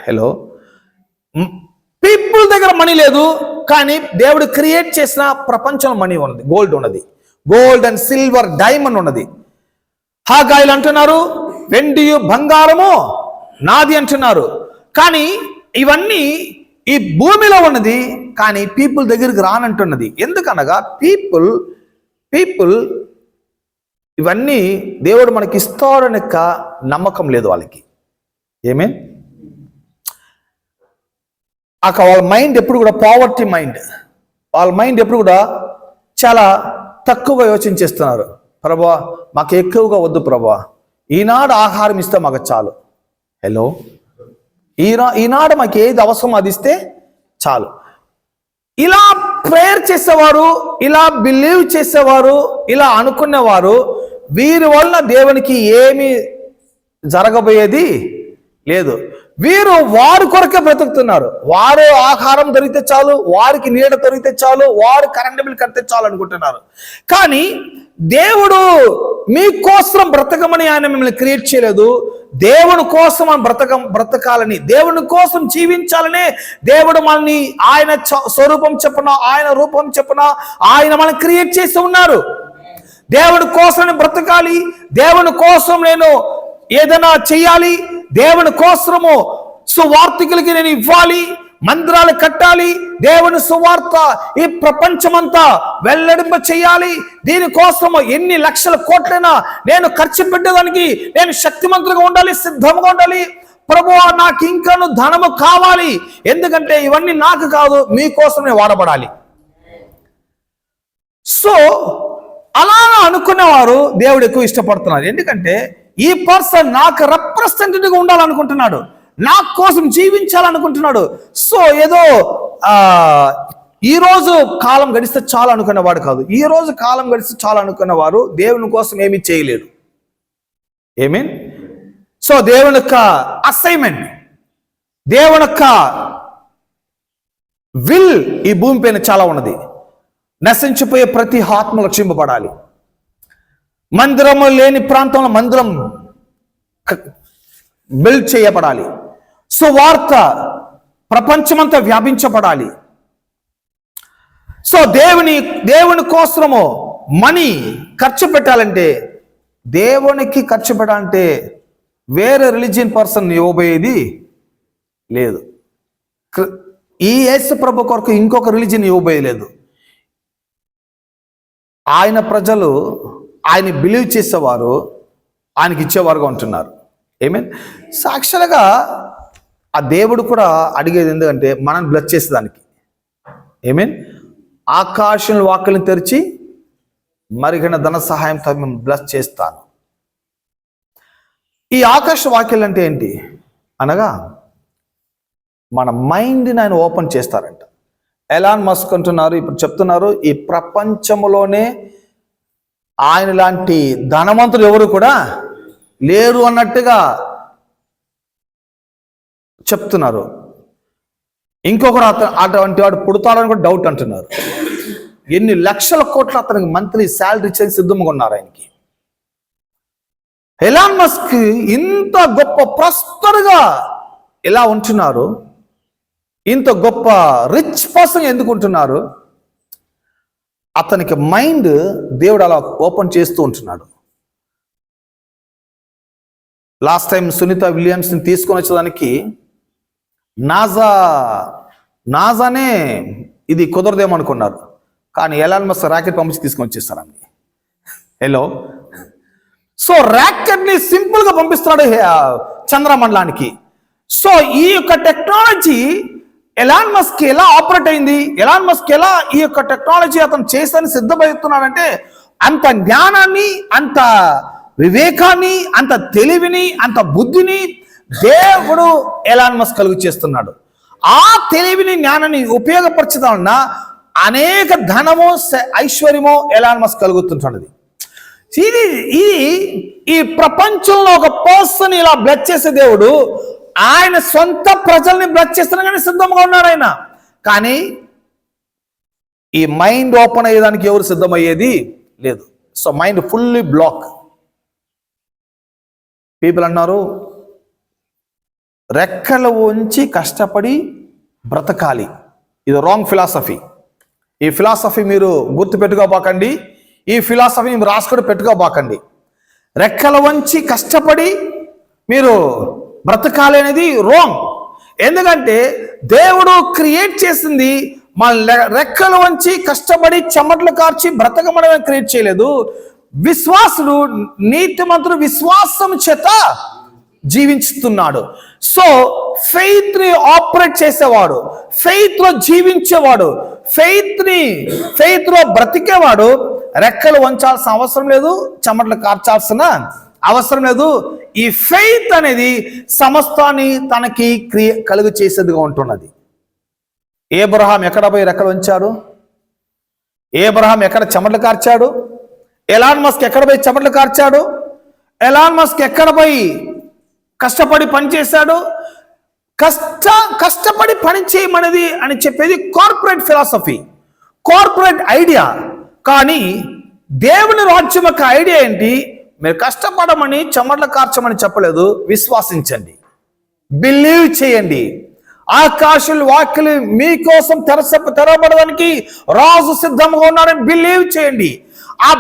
హలో, పీపుల్ దగ్గర మనీ లేదు, కానీ దేవుడు క్రియేట్ చేసిన ప్రపంచంలో మనీ ఉన్నది. గోల్డ్ ఉన్నది, గోల్డ్ అండ్ సిల్వర్, డైమండ్ ఉన్నది. హాగాయిలు అంటున్నారు వెండి బంగారము నాది అంటున్నారు. కానీ ఇవన్నీ ఈ భూమిలో ఉన్నది, కానీ పీపుల్ దగ్గరికి రానంటున్నది. ఎందుకనగా పీపుల్ ఇవన్నీ దేవుడు మనకి ఇస్తాడని నమ్మకం లేదు వాళ్ళకి. ఏమే వాళ్ళ మైండ్ ఎప్పుడు కూడా పావర్టీ మైండ్. వాళ్ళ మైండ్ ఎప్పుడు కూడా చాలా తక్కువగా యోచించేస్తున్నారు. ప్రభువా మాకు ఎక్కువగా వద్దు ప్రభువా, ఈనాడు ఆహారం ఇస్తే మాకు చాలు. హలో, ఈనాడు మాకు ఏది అవసరం అది ఇస్తే చాలు. ఇలా ప్రేయర్ చేసేవారు, ఇలా బిలీవ్ చేసేవారు, ఇలా అనుకునేవారు, వీరి వలన దేవునికి ఏమీ జరగబోయేది లేదు. వీరు వారి కొరకే బ్రతుకుతున్నారు. వారు ఆహారం దొరికితే చాలు, వారికి నీడ దొరికితే చాలు, వారు కరెంట్ బిల్ కడితే చాలు అనుకుంటున్నారు. కానీ దేవుడు మీకోసం బ్రతకమని ఆయన మిమ్మల్ని క్రియేట్ చేయలేదు. దేవుని కోసం బ్రతకాలని, దేవుని కోసం జీవించాలని దేవుడు మనల్ని ఆయన స్వరూపం చెప్పున, ఆయన రూపం చెప్పున ఆయన మనల్ని క్రియేట్ చేసి ఉన్నారు. దేవుని కోసం బ్రతకాలి, దేవుని కోసం నేను ఏదైనా చెయ్యాలి, దేవుని కోసము సువార్థికులకి నేను ఇవ్వాలి, మందిరాలు కట్టాలి, దేవుని సువార్త ఈ ప్రపంచమంతా వెల్లడింప చేయాలి. దీనికోసము ఎన్ని లక్షల కోట్లైనా నేను ఖర్చు పెట్టేదానికి నేను శక్తిమంతులుగా ఉండాలి, సిద్ధంగా ఉండాలి. ప్రభువా నాకు ఇంకాను ధనము కావాలి, ఎందుకంటే ఇవన్నీ నాకు కాదు, మీకోసమే వాడబడాలి. సో అలా అనుకునేవారు దేవుడు ఎక్కువ ఇష్టపడుతున్నారు. ఎందుకంటే ఈ పర్సన్ నాకు రిప్రజెంటేటివ్గా ఉండాలనుకుంటున్నాడు, నా కోసం జీవించాలనుకుంటున్నాడు. సో ఏదో ఈ రోజు కాలం గడిస్తే చాలు అనుకునేవాడు కాదు. ఈ రోజు కాలం గడిస్తే చాలు అనుకునేవారు దేవుని కోసం ఏమీ చేయలేరు. ఏమీన్. సో దేవుని యొక్క అసైన్మెంట్, దేవుని యొక్క విల్ ఈ భూమి పైన చాలా ఉన్నది. నశించిపోయే ప్రతి ఆత్మ రక్షింపబడాలి. మందిరము లేని ప్రాంతంలో మందిరం బిల్డ్ చేయబడాలి. సువార్త ప్రపంచమంతా వ్యాపించబడాలి. సో దేవుని కోసము మనీ ఖర్చు పెట్టాలంటే, దేవునికి ఖర్చు పెట్టాలంటే వేరే రిలీజియన్ పర్సన్ ఇవ్వబోయేది లేదు. ఈ యేసు ప్రభు కొరకు ఇంకొక రిలీజియన్ ఇవ్వబోయలేదు. ఆయన ప్రజలు ఆయన బిలీవ్ చేసేవారు, ఆయనకి ఇచ్చేవారుగా ఉంటున్నారు. ఏమేన్ సాక్షులుగా ఆ దేవుడు కూడా అడిగేది ఎందుకంటే మనం బ్లెస్ చేసేదానికి. ఏమేన్ ఆకాశం వాక్కులను తెరిచి మరిగిన ధన సహాయంతో మేము బ్లెస్ చేస్తాను. ఈ ఆకాశ వాక్యాలు అంటే ఏంటి అనగా మన మైండ్ని ఆయన ఓపెన్ చేస్తారంట. ఎలాన్ మస్క్ అంటున్నారు, ఇప్పుడు చెప్తున్నారు, ఈ ప్రపంచంలోనే ఆయన లాంటి ధనవంతులు ఎవరు కూడా లేరు అన్నట్టుగా చెప్తున్నారు. ఇంకొకరు అటువంటి వాడు పుడతాడని కూడా డౌట్ అంటున్నారు. ఎన్ని లక్షల కోట్లు అతనికి మంత్లీ శాలరీ ఇచ్చే సిద్ధంగా ఉన్నారు ఆయనకి. ఎలాన్ మస్క్ ఇంత గొప్ప ప్రాస్పర్గా ఎలా ఉంటున్నారు, ఇంత గొప్ప రిచ్ పర్సన్ ఎందుకు ఉంటున్నారు? అతనికి మైండ్ దేవుడు అలా ఓపెన్ చేస్తూ ఉంటున్నాడు. లాస్ట్ టైం సునీత విలియమ్స్ని తీసుకొని వచ్చేదానికి నాజానే ఇది కుదరదేమనుకున్నారు, కానీ ఎలాన్ మస్క్ రాకెట్ పంపించి తీసుకొని వచ్చేస్తారండి. హలో, సో రాకెట్ని సింపుల్గా పంపిస్తున్నాడు చంద్రమండలానికి. సో ఈ యొక్క టెక్నాలజీ ఎలాన్ మస్క్ ఎలా ఆపరేట్ అయింది, ఎలాన్ మస్క్ ఎలా ఈ యొక్క టెక్నాలజీ అతను చేస్తానని సిద్ధపడుతున్నాడంటే అంత జ్ఞానాన్ని, అంత వివేకాన్ని, అంత తెలివిని, అంత బుద్ధిని దేవుడు ఎలాన్ మస్క్ కలుగు చేస్తున్నాడు. ఆ తెలివిని, జ్ఞానాన్ని ఉపయోగపరచడం వలన అనేక ధనము, ఐశ్వర్యము ఎలాన్ మస్క్ కలుగుతుంటున్నది. ఇది ఈ ప్రపంచంలో ఒక పర్సన్ ఇలా బ్లెస్ చేసే దేవుడు ఆయన సొంత ప్రజల్ని బ్లెస్ చేస్తున్నాడని సిద్ధంగా ఉన్నాడు ఆయన. కానీ ఈ మైండ్ ఓపెన్ అయ్యేదానికి ఎవరు సిద్ధమయ్యేది లేదు. So mind fully block. People అన్నారు రెక్కలు ఉంచి కష్టపడి బ్రతకాలి. ఇది రాంగ్ ఫిలాసఫీ. ఈ ఫిలాసఫీ మీరు గుర్తు పెట్టుకోబాకండి. ఈ ఫిలాసఫీ మీరు రాసుకొని పెట్టుకోబాకండి. రెక్కలు వంచి కష్టపడి మీరు బ్రతకాలి అనేది రాంగ్. ఎందుకంటే దేవుడు క్రియేట్ చేసింది మన రెక్కలు వంచి కష్టపడి చెమటలు కార్చి బ్రతకమని క్రియేట్ చేయలేదు. విశ్వాసుడు, నీతిమంతుడు విశ్వాసం చేత జీవించుతున్నాడు. సో ఫెయిత్ ని ఆపరేట్ చేసేవాడు, ఫెయిత్ లో జీవించేవాడు, ఫెయిత్ లో బ్రతికేవాడు రెక్కలు వంచాల్సిన అవసరం లేదు, చెమటలు కార్చాల్సిన అవసరం లేదు. ఈ ఫెయిత్ అనేది సమస్తాన్ని తనకి కలుగు చేసేదిగా ఉంటున్నది. ఏబ్రహాం ఎక్కడ పోయి రెక్కలు వంచాడు? ఏబ్రహాం ఎక్కడ చెమటలు కార్చాడు? ఎలాన్ మస్క్ ఎక్కడ పోయి చెమటలు కార్చాడు? ఎలాన్ మస్క్ ఎక్కడ పోయి కష్టపడి పని చేశాడు? కష్టపడి పని చేయమనేది అని చెప్పేది కార్పొరేట్ ఫిలాసఫీ, కార్పొరేట్ ఐడియా. కానీ దేవుని రాజ్యం యొక్క ఐడియా ఏంటి? మీరు కష్టపడమని, చెమటలు కార్చమని చెప్పలేదు. విశ్వాసించండి, బిలీవ్ చేయండి. ఆకాశం వాక్యలు మీకోసం తెరవబడడానికి రాజు సిద్ధంగా ఉన్నారని బిలీవ్ చేయండి. ఆ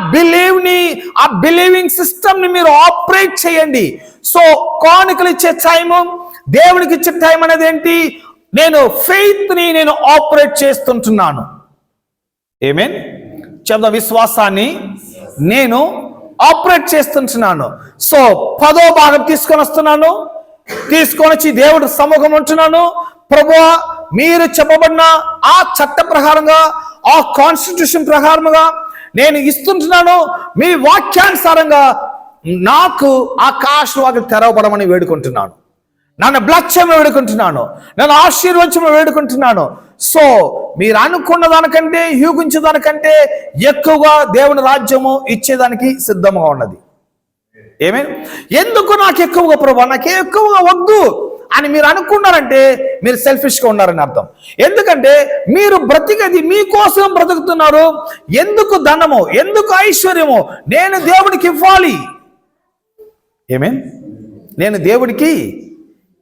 బిలీవింగ్ సిస్టమ్ ని మీరు ఆపరేట్ చేయండి. సో కానుకలు ఇచ్చే టైము, దేవునికి ఇచ్చే టైం అనేది ఏంటి? నేను ఫెయిత్ ని నేను ఆపరేట్ చేస్తుంటున్నాను. ఆమేన్ చెప్తా. విశ్వాసాన్ని నేను ఆపరేట్ చేస్తుంటున్నాను. సో 10వ భాగం తీసుకొని వస్తున్నాను, తీసుకొని వచ్చి దేవుడు సముఖం ఉంటున్నాను. ప్రభువా, మీరు చెప్పబడిన ఆ చట్ట ప్రకారంగా, ఆ కాన్స్టిట్యూషన్ ప్రకారంగా నేను ఇస్తుంటున్నాను. మీ వాక్యానుసారంగా నాకు ఆకాశవాకు తెరవబడమని వేడుకుంటున్నాను. నన్ను బ్లెస్ చేయమని వేడుకుంటున్నాను, నన్ను ఆశీర్వదించమని వేడుకుంటున్నాను. సో మీరు అనుకున్న దానికంటే, యూహించే దానికంటే ఎక్కువగా దేవుని రాజ్యము ఇచ్చేదానికి సిద్ధంగా ఉన్నది. ఎందుకు నాకు ఎక్కువగా ప్రభు, నాకు ఎక్కువగా వద్దు అని మీరు అనుకున్నారంటే మీరు సెల్ఫిష్గా ఉన్నారని అర్థం. ఎందుకంటే మీరు బ్రతికేది మీకోసం బ్రతుకుతున్నారు. ఎందుకు ధనము, ఎందుకు ఐశ్వర్యము నేను దేవునికి ఇవ్వాలి? నేను దేవుడికి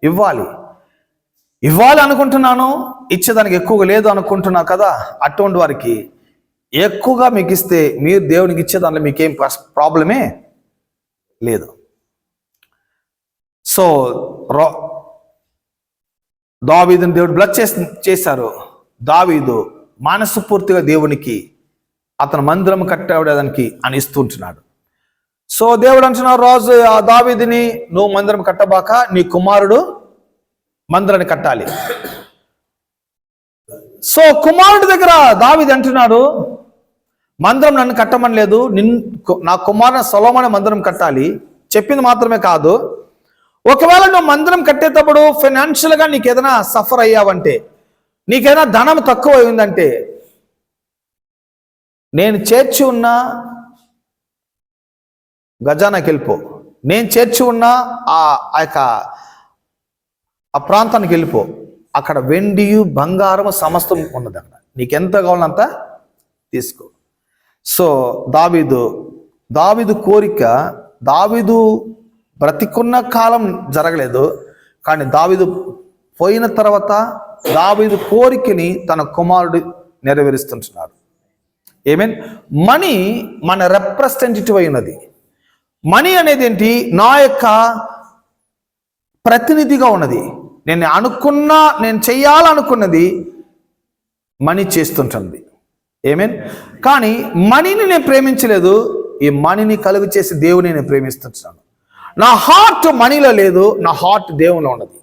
ఇవ్వాలి అనుకుంటున్నాను, ఇచ్చేదానికి ఎక్కువగా లేదు అనుకుంటున్నాను కదా, అటువంటి వారికి ఎక్కువగా మీకు ఇస్తే మీరు దేవునికి ఇచ్చేదానిలో మీకేం ప్రాబ్లమే లేదు. సో దావీదుని దేవుడు బ్లెస్ చేశారు. దావీదు మనస్ఫూర్తిగా దేవునికి అతను మందిరం కట్టడానికి అని ఇస్తుంటున్నాడు. సో దేవుడు అంటున్నాడు రోజు ఆ దావీదుని, నువ్వు మందిరం కట్టబాక, నీ కుమారుడు మందిరాన్ని కట్టాలి. సో కుమారుడి దగ్గర దావీదు అంటున్నాడు, మందిరం నన్ను కట్టమని లేదు, నా కుమారుడు సొలొమోను మందిరం కట్టాలి. చెప్పింది మాత్రమే కాదు, ఒకవేళ నువ్వు మందిరం కట్టేటప్పుడు ఫైనాన్షియల్గా నీకు ఏదైనా సఫర్ అయ్యావంటే, నీకేదైనా ధనం తక్కువ అయిందంటే, నేను చేర్చి ఉన్న గజానాకి వెళ్ళిపో, నేను చేర్చి ఉన్న ఆ ప్రాంతానికి వెళ్ళిపో, అక్కడ వెండియు బంగారం సమస్తం ఉన్నది, అక్కడ నీకెంత కావాలంత తీసుకో. సో దావీదు కోరిక, దావీదు బ్రతికున్న కాలం జరగలేదు, కానీ దావీదు పోయిన తర్వాత దావీదు కోరికని తన కుమారుడు నెరవేరుస్తుంటున్నాడు. ఏమేన్ మనీ మన రిప్రజెంటేటివ్ అయినది. మనీ అనేది ఏంటి? నా యొక్క ప్రతినిధిగా ఉన్నది. నేను చేయాలనుకున్నది మనీ చేస్తుంటుంది. ఏమేన్ కానీ మనీని నేను ప్రేమించలేదు, ఈ మనీని కలుగు చేసి దేవుని నేను ప్రేమిస్తున్నాను. నా హార్ట్ మనీలో లేదు, నా హార్ట్ దేవునిలో ఉన్నది.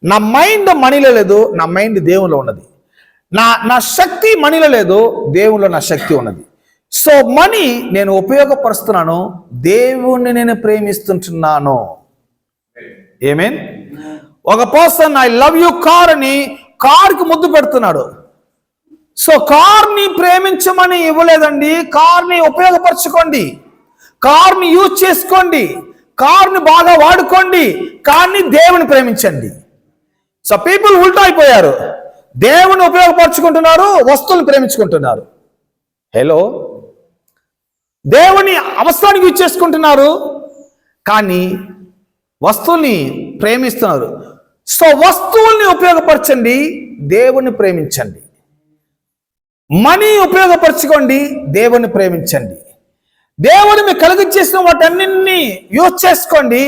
నా మైండ్ మనీలో లేదు, నా మైండ్ దేవునిలో ఉన్నది. నా శక్తి మనీలో లేదు, దేవునిలో నా శక్తి ఉన్నది. సో మనీ నేను ఉపయోగపరుస్తున్నాను, దేవుణ్ణి నేను ప్రేమిస్తుంటున్నాను. ఏమేన్ ఒక person I love you car అని కార్కి ముద్దు పెడుతున్నాడు. సో కార్ని ప్రేమించమని ఇవ్వలేదండి, కార్ని ఉపయోగపరచుకోండి, కార్ని యూజ్ చేసుకోండి, కార్ని బాగా వాడుకోండి, కార్ని దేవుని ప్రేమించండి. సో పీపుల్ ఉల్టా అయిపోయారు, దేవుని ఉపయోగపరచుకుంటున్నారు, వస్తువులను ప్రేమించుకుంటున్నారు. హలో, దేవుని అవసరానికి యూజ్ చేసుకుంటున్నారు, కానీ వస్తువుల్ని ప్రేమిస్తున్నారు. సో వస్తువుల్ని ఉపయోగపరచండి, దేవుని ప్రేమించండి. మనీ ఉపయోగపరచుకోండి, దేవుని ప్రేమించండి. దేవుని మీకు కలిగించేసిన వాటన్నింటినీ యూజ్ చేసుకోండి,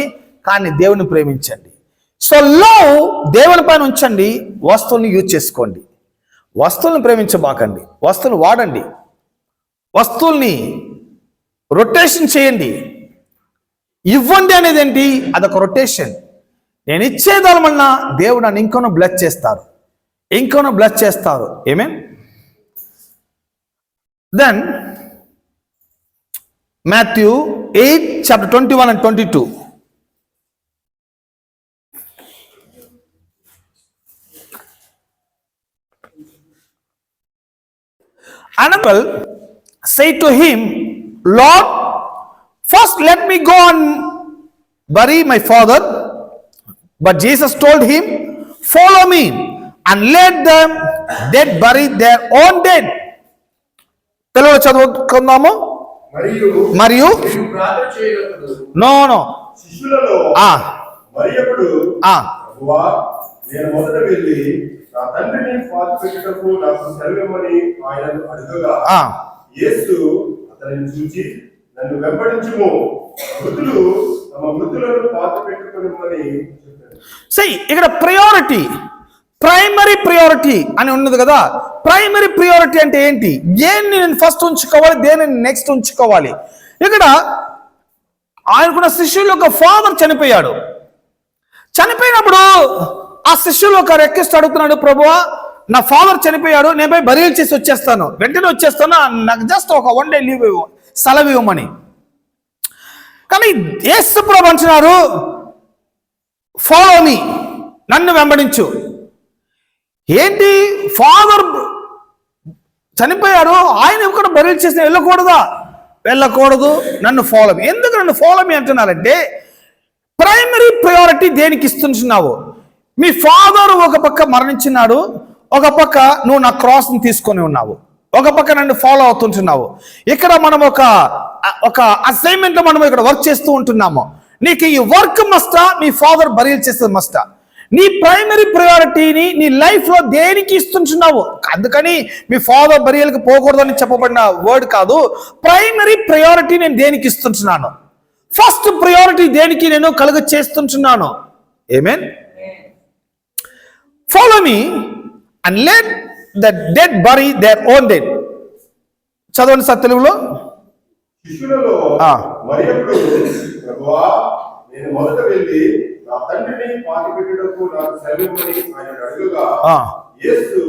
కానీ దేవుని ప్రేమించండి. సో లవ్ దేవుని పైన ఉంచండి, వస్తువుల్ని యూజ్ చేసుకోండి. వస్తువుల్ని ప్రేమించబాకండి, వస్తువులు వాడండి, వస్తువుల్ని రొటేషన్ చేయండి. ఇవ్వండి అనేది ఏంటి? అదొక రొటేషన్. నేను ఇచ్చేదాని వలన దేవుడు నన్ను ఇంకొన బ్లెస్ చేస్తారు. Amen then Matthew 8 chapter 21 and 22. Annabel said to him, Lord, first let me go and bury my father. But Jesus told him, follow me and let them dead bury their own dead. తెలుగులో చదువుకుందాము. మరియు నో శిష్యులలో మరియప్పుడు నేను మొదట వెళ్ళి నా తండ్రిని పాతిపెట్టుటకు నాకు సెలవిమ్మని ఆయనను అడగగా యేసు అతనిని చూచి నన్ను వెంబడించుము, మృతులు తమ మృతులను పాతిపెట్టుకొనిమ్మని చెప్పాడు. సై ఇక్కడ ప్రైమరీ ప్రయారిటీ అని ఉన్నది కదా. ప్రైమరీ ప్రయారిటీ అంటే ఏంటి? దేన్ని నేను ఫస్ట్ ఉంచుకోవాలి, దేనిని నెక్స్ట్ ఉంచుకోవాలి. ఇక్కడ ఆయనకున్న శిష్యులు ఒక ఫాదర్ చనిపోయాడు. చనిపోయినప్పుడు ఆ శిష్యులు ఒక రిక్వెస్ట్ అడుగుతున్నాడు, ప్రభువా నా ఫాదర్ చనిపోయాడు, నేను పోయి బరియల్ చేసి వచ్చేస్తాను, వెంటనే వచ్చేస్తాను, నాకు జస్ట్ ఒక 1 day లీవ్ సెలవు ఇవ్వమని. కానీ యేసు ప్రభు అంటున్నారు, ఫాలో మీ, నన్ను వెంబడించు. ఏంటి? ఫాదర్ చనిపోయారు, ఆయన ఇక్కడ బరియల్ చేసిన వెళ్ళకూడదు, నన్ను ఫాలో మీ. ఎందుకు నన్ను ఫాలో మీ అంటున్నారంటే, ప్రైమరీ ప్రయారిటీ దేనికి ఇస్తున్నావు? మీ ఫాదర్ ఒక పక్క మరణించినాడు, ఒక పక్క నువ్వు నా క్రాస్ని తీసుకొని ఉన్నావు, ఒక పక్క నన్ను ఫాలో అవుతుంటున్నావు. ఇక్కడ మనం ఒక అసైన్మెంట్ మనం ఇక్కడ వర్క్ చేస్తూ ఉంటున్నాము. నీకు ఈ వర్క్ మస్టా, మీ ఫాదర్ బరియల్ చేసేది మస్టా? నీ ప్రైమరీ ప్రయారిటీని నీ లైఫ్ లో దేనికి ఇస్తుంటున్నావు? అందుకని మీ ఫాదర్ బరియల్కి పోకూడదని చెప్పబడిన వర్డ్ కాదు. ప్రైమరీ ప్రయారిటీ నేను దేనికి ఇస్తుంటున్నాను? ఫస్ట్ ప్రయారిటీ దేనికి నేను కలుగ చేస్తుంటున్నాను? Amen. Follow me and let the dead bury their own dead. చదవండి సార్ తెలుగులో. శిష్యులలో మరియొకడు, ప్రభువా, నేను మొదట వెళ్ళి నా తండ్రిని పాతిపెట్టుటకు నాకు సెలవిమ్మని ఆయన అడుగగా, యేసు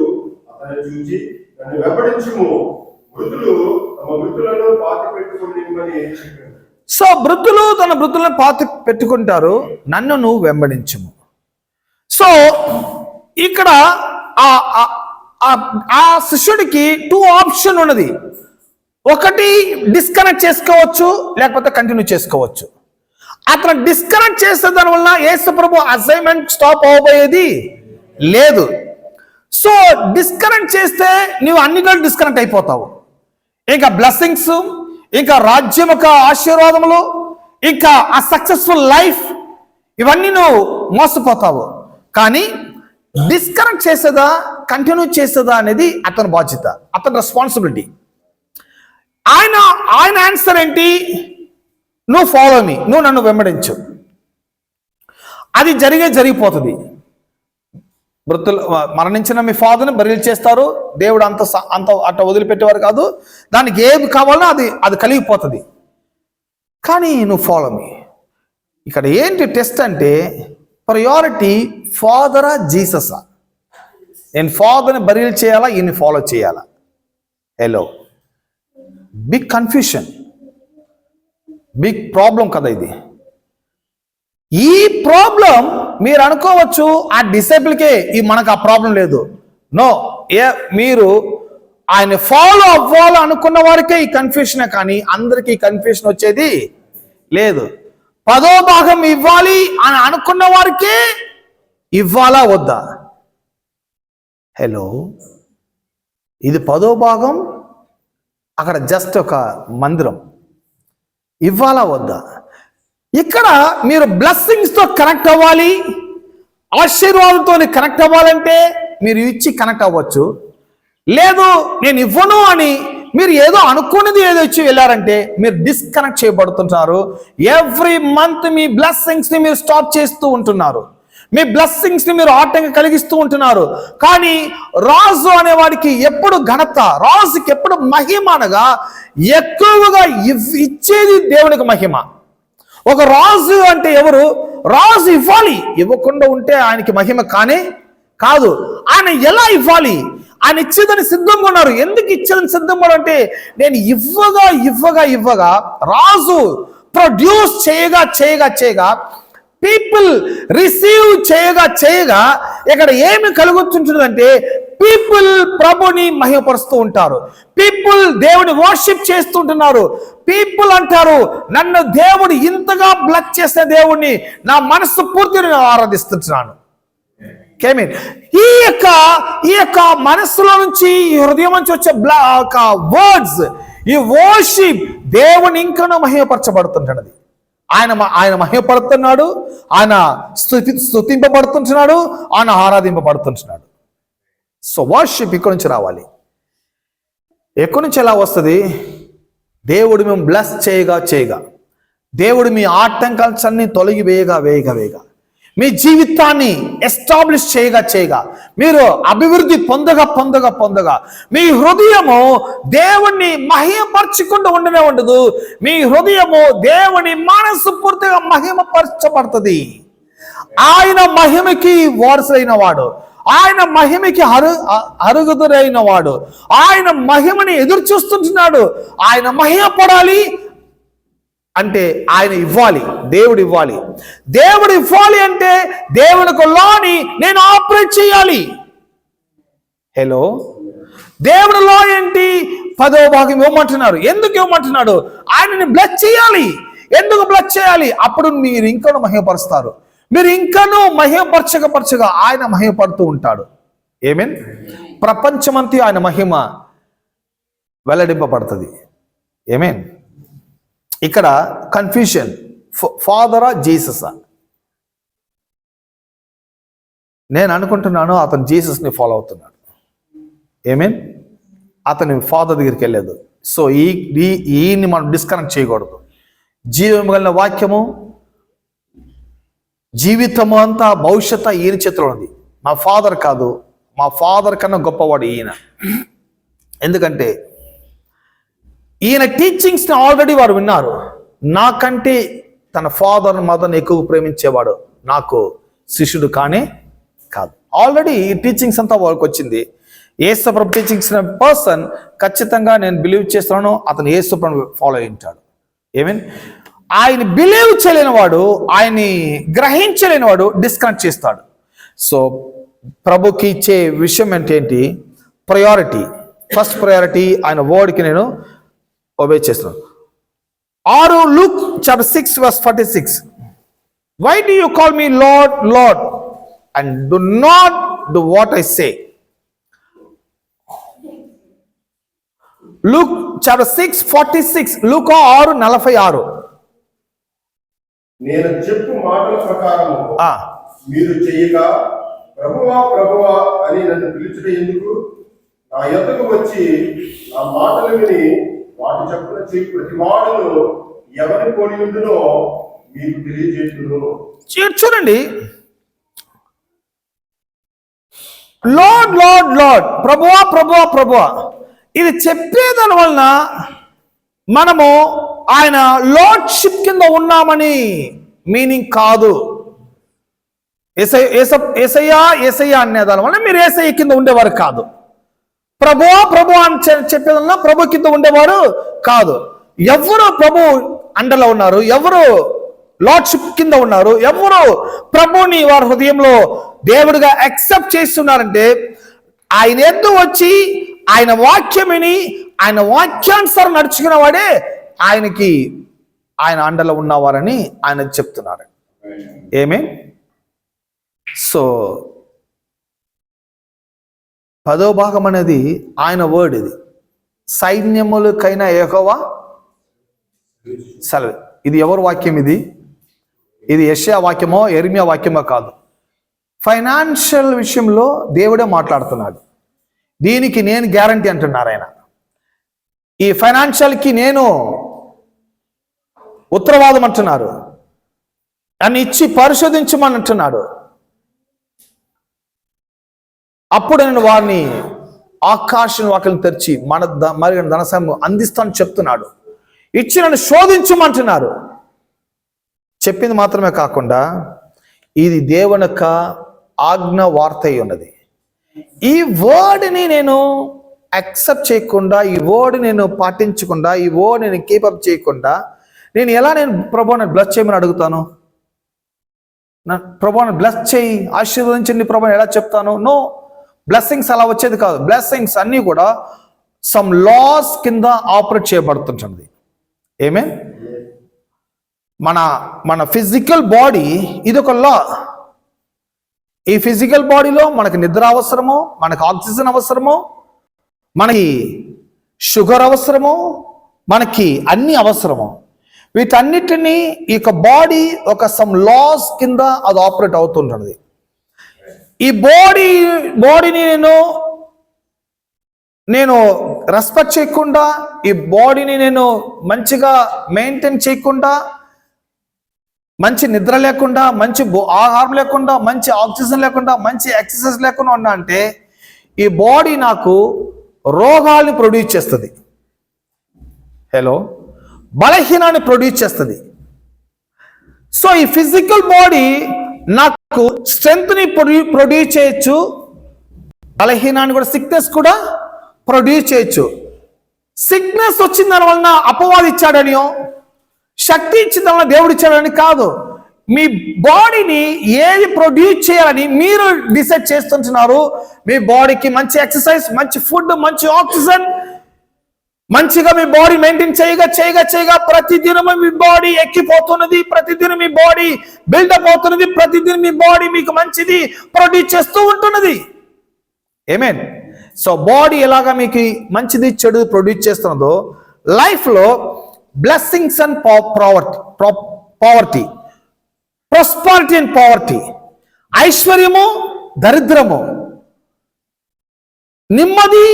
అతన్ని చూచి, నన్ను వెంబడించుము, మృతులు తమ మృతులను పాతిపెట్టుకొనిమ్మని చెప్పాడు. సో మృతులు తన మృతులను పాతి పెట్టుకుంటారు, నన్ను నువ్వు వెంబడించుము. సో ఇక్కడ ఆ శిష్యుడికి 2 ఆప్షన్ ఉన్నది. ఒకటి డిస్కనెక్ట్ చేసుకోవచ్చు, లేకపోతే కంటిన్యూ చేసుకోవచ్చు. అతను డిస్కనెక్ట్ చేసే దాని వల్ల యేసు ప్రభు అసైన్మెంట్ స్టాప్ అవబోయేది లేదు. సో డిస్కనెక్ట్ చేస్తే నువ్వు అన్నిట్లో డిస్కనెక్ట్ అయిపోతావు. ఇంకా బ్లెస్సింగ్స్, ఇంకా రాజ్యం యొక్క ఆశీర్వాదములు, ఇంకా ఆ సక్సెస్ఫుల్ లైఫ్, ఇవన్నీ నువ్వు మోసపోతావు. కానీ డిస్కనెక్ట్ చేసేదా కంటిన్యూ చేసేదా అనేది అతని బాధ్యత, అతని రెస్పాన్సిబిలిటీ. ఆయన ఆన్సర్ ఏంటి? నువ్వు ఫాలో మీ, నువ్వు నన్ను వెంబడించు. అది జరిగిపోతుంది. మృతులు మరణించిన మీ ఫాదర్ని బరియల్ చేస్తారు. దేవుడు అంత అట్ట వదిలిపెట్టేవారు కాదు. దానికి ఏది కావాలో అది కలిగిపోతుంది. కానీ నువ్వు ఫాలో మీ. ఇక్కడ ఏంటి టెస్ట్ అంటే, ప్రయారిటీ ఫాదరా జీససా? నేను ఫాదర్ని బరియల్ చేయాలా, ఈయన్ని ఫాలో చేయాలా? Hello, big confusion, big problem కదా ఇది. ఈ ప్రాబ్లం మీరు అనుకోవచ్చు ఆ డిసేబుల్కే మనకు ఆ ప్రాబ్లం లేదు. నో, మీరు ఆయన ఫాలో అవ్వాలో అనుకున్న వారికే ఈ కన్ఫ్యూషనే, కానీ అందరికీ ఈ కన్ఫ్యూషన్ వచ్చేది లేదు. 10వ భాగం ఇవ్వాలి అని అనుకున్న వారికే ఇవ్వాలా వద్దా? హలో, ఇది 10వ భాగం, అక్కడ జస్ట్ ఒక మందిరం. ఇవ్వాలా వద్దా? ఇక్కడ మీరు బ్లెస్సింగ్స్ తో కనెక్ట్ అవ్వాలి, ఆశీర్వాదంతో కనెక్ట్ అవ్వాలంటే మీరు ఇచ్చి కనెక్ట్ అవ్వచ్చు. లేదు నేను ఇవ్వను అని మీరు ఏదో అనుకున్నది ఏదో ఇచ్చి వెళ్ళారంటే మీరు డిస్కనెక్ట్ చేయబడుతుంటారు. ఎవ్రీ మంత్ మీ బ్లెస్సింగ్స్ ని మీరు స్టాప్ చేస్తూ ఉంటున్నారు, మీ బ్లెస్సింగ్స్ ని మీరు ఆటంకం కలిగిస్తూ ఉంటున్నారు. కానీ రాజు అనేవాడికి ఎప్పుడు ఘనత, రాజుకి ఎప్పుడు మహిమ అనగా ఎక్కువగా ఇచ్చేది దేవునికి మహిమ. ఒక రాజు అంటే ఎవరు? రాజు ఇవ్వాలి, ఇవ్వకుండా ఉంటే ఆయనకి మహిమ కానే కాదు. ఆయన ఎలా ఇవ్వాలి? ఆయన ఇచ్చేదని సిద్ధంగా ఉన్నారు. ఎందుకు ఇచ్చేదని సిద్ధంగా ఉన్నారు అంటే, నేను ఇవ్వగా రాజు ప్రొడ్యూస్ చేయగా పీపుల్ రిసీవ్ చేయగా ఇక్కడ ఏమి కలుగుతుంటుందంటే, పీపుల్ ప్రభుని మహిమపరుస్తూ ఉంటారు, పీపుల్ దేవుని వర్షిప్ చేస్తుంటున్నారు. పీపుల్ అంటారు, నన్ను దేవుడు ఇంతగా బ్లెస్ చేసిన దేవుణ్ణి నా మనస్సు పూర్తిగా ఆరాధిస్తున్నాను. ఈ యొక్క మనస్సులో నుంచి, ఈ హృదయం నుంచి వచ్చే వర్డ్స్, ఈ వర్షిప్ దేవుని ఇంకనూ మహిమపరచబడుతుంటున్నది. ఆయన మహిమపడుతున్నాడు, ఆయన స్తుతింపబడుతుంటున్నాడు, ఆయన ఆరాధింపబడుతుంటున్నాడు. సో వర్షిప్ ఇక్కడి నుంచి రావాలి. ఎక్కడి నుంచి ఎలా వస్తుంది? దేవుడు మేము బ్లెస్ చేయగా, దేవుడు మీ ఆటంకాలన్నీ తొలగి వేయగా, మీ జీవితాన్ని ఎస్టాబ్లిష్ చేయగా, మీరు అభివృద్ధి పొందగా మీ హృదయము దేవుణ్ణి మహిమపరచకుండా ఉండదు. మీ హృదయము దేవుని మనస్సు పూర్తిగా మహిమపరచబడుతుంది. ఆయన మహిమకి వారసులైన వాడు, ఆయన మహిమకి అరుగుదురైన వాడు, ఆయన మహిమని ఎదురు చూస్తుంటున్నాడు. ఆయన మహిమపడాలి అంటే ఆయన ఇవ్వాలి, దేవుడు ఇవ్వాలి అంటే దేవునికి లోని నేను ఆపరేట్ చేయాలి. హలో, దేవుడు లో ఏంటి? 10వ భాగం ఇవ్వమంటున్నారు. ఎందుకు ఇవ్వమంటున్నాడు? ఆయనని బ్లెస్ చేయాలి. ఎందుకు బ్లెస్ చేయాలి? అప్పుడు మీరు ఇంకనూ మహిమపరుస్తారు. మీరు ఇంకనూ మహిమపరచగా ఆయన మహిమపడుతూ ఉంటాడు. ఆమేన్. ప్రపంచమంతా ఆయన మహిమ వెల్లడింపబడుతుంది. ఆమేన్. ఇక్కడ కన్ఫ్యూషన్, ఫాదరా జీససా? నేను అనుకుంటున్నాను అతను జీసస్ని ఫాలో అవుతున్నాడు. ఏమేన్ అతని ఫాదర్ దగ్గరికి వెళ్ళలేదు. సో ఈయన్ని మనం డిస్కనెక్ట్ చేయకూడదు. జీవం కలిగిన వాక్యము, జీవితము అంతా భవిష్యత్తు ఈయన చేతిలో ఉంది. మా ఫాదర్ కాదు, మా ఫాదర్ కన్నా గొప్పవాడు ఈయన. ఎందుకంటే ఈయన టీచింగ్స్ని ఆల్రెడీ వారు విన్నారు. నాకంటే తన ఫాదర్ మదర్ని ఎక్కువ ప్రేమించేవాడు నాకు శిష్యుడు కానే కాదు. ఆల్రెడీ ఈ టీచింగ్స్ అంతా వాళ్ళకి వచ్చింది. యేసుప్రభు టీచింగ్స్ పర్సన్ ఖచ్చితంగా నేను బిలీవ్ చేస్తున్నాను, అతను యేసుప్రభు ఫాలో అయి ఉంటాడు. ఏమీన్ ఆయన బిలీవ్ చేయలేని వాడు, ఆయన్ని గ్రహించలేని వాడు డిస్కనెక్ట్ చేస్తాడు. సో ప్రభుకి ఇచ్చే విషయం ఏంటి? ప్రయారిటీ. ఫస్ట్ ప్రయారిటీ ఆయన వర్డ్కి నేను ఒబే చేస్తున్నాను. 6 Luke chapter 6 verse 46. Why do you call me Lord, Lord, and do not do what I say? Luke chapter 6:46. Luke 6:46. నేను చెప్పు మాటల ప్రకారము మీరు చెయ్యక ప్రభువా ప్రభువా అని నన్ను పిలుచుట ఎందుకు? నా యొద్దకు వచ్చి నా మాటలు విని వాటి చెప్పున చేయి ప్రతి వాడును ఎవరి పోలి ఉండునో మీకు తెలియజేస్తును. చూడండి, లార్డ్ లార్డ్ లార్డ్, ప్రభువా ప్రభువా ప్రభువా, ఇది చెప్పేదాని వలన మనము ఆయన లార్డ్షిప్ కింద ఉన్నామని మీనింగ్ కాదు. ఏసయ్యా ఏసయ్యా అనేదాని వల్ల మీరు ఏసయ్య కింద ఉండేవారు కాదు. ప్రభువా ప్రభు అని చెప్పేదన్నా ప్రభు కింద ఉండేవారు కాదు. ఎవరు ప్రభు అండలో ఉన్నారు, ఎవరు లార్డ్షిప్ కింద ఉన్నారు, ఎవరు ప్రభుని వారి హృదయంలో దేవుడిగా యాక్సెప్ట్ చేస్తున్నారంటే ఆయన ఎద్దు వచ్చి ఆయన వాక్యం విని ఆయన వాక్యానుసారం నడుచుకున్న వాడే ఆయనకి ఆయన అండలో ఉన్నవారని ఆయన చెప్తున్నారు. ఏమే సో 10వ భాగం అనేది ఆయన వర్డ్. ఇది సైన్యములకైనా యెహోవా సెలవు. ఇది ఎవరు వాక్యం? ఇది యెషయా వాక్యమో యెరెమీయా వాక్యమో కాదు. ఫైనాన్షియల్ విషయంలో దేవుడే మాట్లాడుతున్నాడు. దీనికి నేను గ్యారంటీ అంటున్నారు ఆయన. ఈ ఫైనాన్షియల్కి నేను ఉత్తరవాదం అంటున్నారు. నన్ను ఇచ్చి పరిశోధించమని అంటున్నాడు. అప్పుడు నేను వారిని ఆకాశం వాకిలిని తెరిచి మరి ధనసాము అందిస్తాను చెప్తున్నాడు. ఇచ్చి నన్ను శోధించమంటున్నారు. చెప్పింది మాత్రమే కాకుండా ఇది దేవుని యొక్క ఆజ్ఞ వార్త అయి ఉన్నది. ఈ వర్డ్ని నేను యాక్సెప్ట్ చేయకుండా, ఈ వర్డ్ నేను పాటించకుండా, ఈ వర్డ్ నేను కీపప్ చేయకుండా నేను ఎలా ప్రభువుని బ్లెస్ చేయమని అడుగుతాను? ప్రభువుని బ్లెస్ చేయి, ఆశీర్వదించండి ప్రభువుని ఎలా చెప్తాను? నో, బ్లెస్సింగ్స్ అలా వచ్చేది కాదు. బ్లెస్సింగ్స్ అన్నీ కూడా సమ్ లాస్ కింద ఆపరేట్ చేయబడుతుంటుంది. ఏమే మన ఫిజికల్ బాడీ ఇది ఒక లా. ఈ ఫిజికల్ బాడీలో మనకి నిద్ర అవసరము, మనకు ఆక్సిజన్ అవసరము, మనకి షుగర్ అవసరము, మనకి అన్ని అవసరము. వీటన్నిటినీ ఈ యొక్క బాడీ ఒక సమ్ లాస్ కింద అది ఆపరేట్ అవుతుంటుంది. ఈ బాడీని నేను రెస్పెక్ట్ చేయకుండా, ఈ బాడీని నేను మంచిగా మెయింటైన్ చేయకుండా, మంచి నిద్ర లేకుండా, మంచి ఆహారం లేకుండా, మంచి ఆక్సిజన్ లేకుండా, మంచి ఎక్సర్సైజ్ లేకుండా ఉన్నా అంటే ఈ బాడీ నాకు రోగాల్ని ప్రొడ్యూస్ చేస్తుంది. హలో, బలహీనాన్ని ప్రొడ్యూస్ చేస్తుంది. సో ఈ ఫిజికల్ బాడీ నాకు స్ట్రెంగ్త్ని ప్రొడ్యూస్ చేయొచ్చు, బలహీనాన్ని కూడా, సిక్నెస్ కూడా ప్రొడ్యూస్ చేయొచ్చు. సిక్నెస్ వచ్చిన దాని వలన అపవాది ఇచ్చాడనియో, శక్తి ఇచ్చిన దాని వలన దేవుడు ఇచ్చాడని కాదు. మీ బాడీని ఏది ప్రొడ్యూస్ చేయాలని మీరు డిసైడ్ చేస్తుంటున్నారు. మీ బాడీకి మంచి ఎక్సర్సైజ్, మంచి ఫుడ్, మంచి ఆక్సిజన్, మంచిగా మీ బాడీ మెయింటైన్ చేయగా ప్రతిదినం మీ బాడీ ఎక్కిపోతున్నది, ప్రతిదినం మీ బాడీ బిల్డప్ అవుతున్నది, ప్రతిదినం మీ బాడీ మీకు మంచిది ప్రొడ్యూస్ చేస్తూ ఉంటున్నది. ఏమేన్ సో బాడీ ఎలాగా మీకు మంచిది చెడు ప్రొడ్యూస్ చేస్తున్నదో, లైఫ్లో blessings and poverty, prosperity and poverty, ఐశ్వర్యము దరిద్రము, నెమ్మది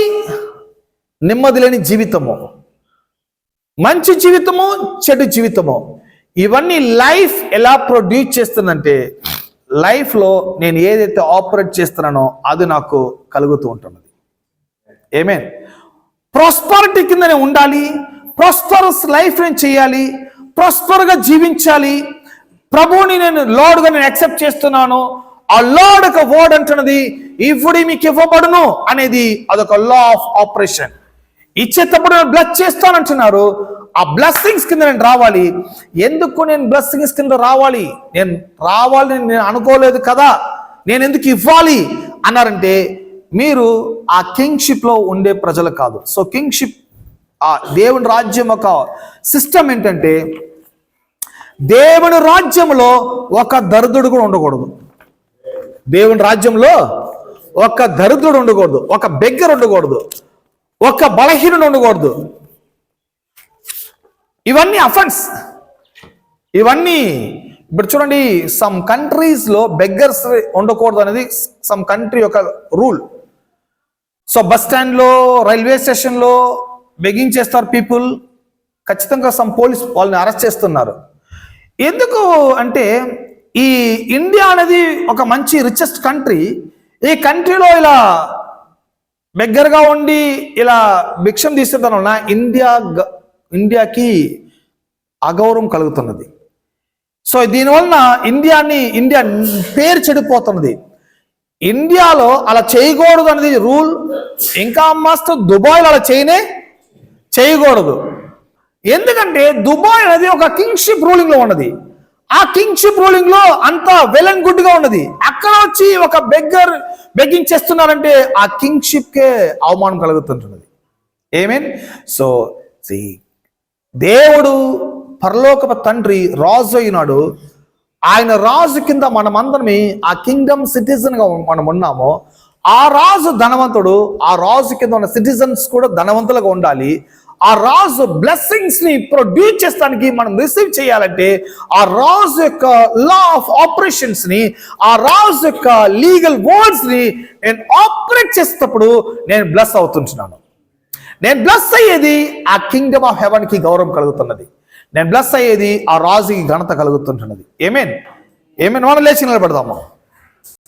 లేని జీవితము, మంచి జీవితము చెడు జీవితము, ఇవన్నీ లైఫ్ ఎలా ప్రొడ్యూస్ చేస్తుందంటే లైఫ్లో నేను ఏదైతే ఆపరేట్ చేస్తున్నానో అది నాకు కలుగుతూ ఉంటున్నది. ఆమేన్. ప్రాస్పరిటీ కింద నేను ఉండాలి, ప్రాస్పరస్ లైఫ్ నేను చేయాలి, ప్రాస్పర్గా జీవించాలి. ప్రభువుని నేను లార్డ్గా నేను యాక్సెప్ట్ చేస్తున్నాను. ఆ లార్డ్ ఒక వర్డ్ అంటున్నది ఇవ్వడి మీకు ఇవ్వబడును అనేది అదొక లా ఆఫ్ ఆపరేషన్. ఇచ్చేటప్పుడు నేను బ్లెస్ చేస్తానంటున్నారు. ఆ బ్లెస్సింగ్స్ కింద నేను రావాలి. ఎందుకు నేను బ్లెస్సింగ్స్ కింద రావాలి? నేను అనుకోలేదు కదా, నేను ఎందుకు ఇవ్వాలి అన్నారంటే మీరు ఆ కింగ్షిప్ లో ఉండే ప్రజలు కాదు. సో కింగ్షిప్, ఆ దేవుని రాజ్యం ఒక సిస్టమ్ ఏంటంటే దేవుని రాజ్యంలో ఒక దరిద్రుడు కూడా ఉండకూడదు. దేవుని రాజ్యంలో ఒక దరిద్రుడు ఉండకూడదు, ఒక బెగ్గర్ ఉండకూడదు, ఒక బలహీనుడు ఉండకూడదు. ఇవన్నీ అఫెన్స్. ఇవన్నీ ఇప్పుడు చూడండి, సమ్ కంట్రీస్ లో బెగ్గర్స్ ఉండకూడదు అనేది సమ్ కంట్రీ యొక్క రూల్. సో బస్ స్టాండ్లో, రైల్వే స్టేషన్లో బెగ్గింగ్ చేస్తారు పీపుల్. ఖచ్చితంగా సమ్ పోలీస్ వాళ్ళని అరెస్ట్ చేస్తున్నారు. ఎందుకు అంటే ఈ ఇండియా అనేది ఒక మంచి రిచెస్ట్ కంట్రీ. ఈ కంట్రీలో ఇలా బెగ్గరగా ఉండి ఇలా భిక్షం తీసేదాని వలన ఇండియాకి అగౌరవం కలుగుతున్నది. సో దీనివలన ఇండియా పేరు చెడిపోతున్నది. ఇండియాలో అలా చేయకూడదు అనేది రూల్. ఇంకా మాస్టర్ దుబాయ్లో అలా చేయకూడదు. ఎందుకంటే దుబాయ్ అనేది ఒక కింగ్షిప్ రూలింగ్ లో ఉన్నది. ఆ కింగ్షిప్ రూలింగ్ లో అంతా వెల్ అండ్ గుడ్ గా ఉన్నది. అక్కడ వచ్చి ఒక బెగ్గింగ్ చేస్తున్నారంటే ఆ కింగ్షిప్ కే అవమానం కలుగుతుంటున్నది. ఆమేన్. సో దేవుడు పరలోకపు తండ్రి రాజు అయినాడు. ఆయన రాజు కింద మనమందరమే ఆ కింగ్డమ్ సిటిజన్ గా మనం ఉన్నాము. ఆ రాజు ధనవంతుడు, ఆ రాజు కింద ఉన్న సిటిజన్స్ కూడా ధనవంతులుగా ఉండాలి. ఆ రాజు బ్లెస్సింగ్స్ ని ప్రొడ్యూస్ చేస్తానికి మనం రిసీవ్ చేయాలంటే ఆ రాజు యొక్క లా ఆఫ్ ఆపరేషన్స్ ని, ఆ రాజు యొక్క లీగల్ వర్డ్స్ ని నేను ఆపరేట్ చేసేటప్పుడు నేను బ్లెస్ అవుతుంటున్నాను. నేను బ్లెస్ అయ్యేది ఆ కింగ్డమ్ ఆఫ్ హెవెన్ కి గౌరవం కలుగుతున్నది. నేను బ్లెస్ అయ్యేది ఆ రాజుకి ఘనత కలుగుతుంటున్నది. ఆమేన్. మనం లేచి నిలబడదాము.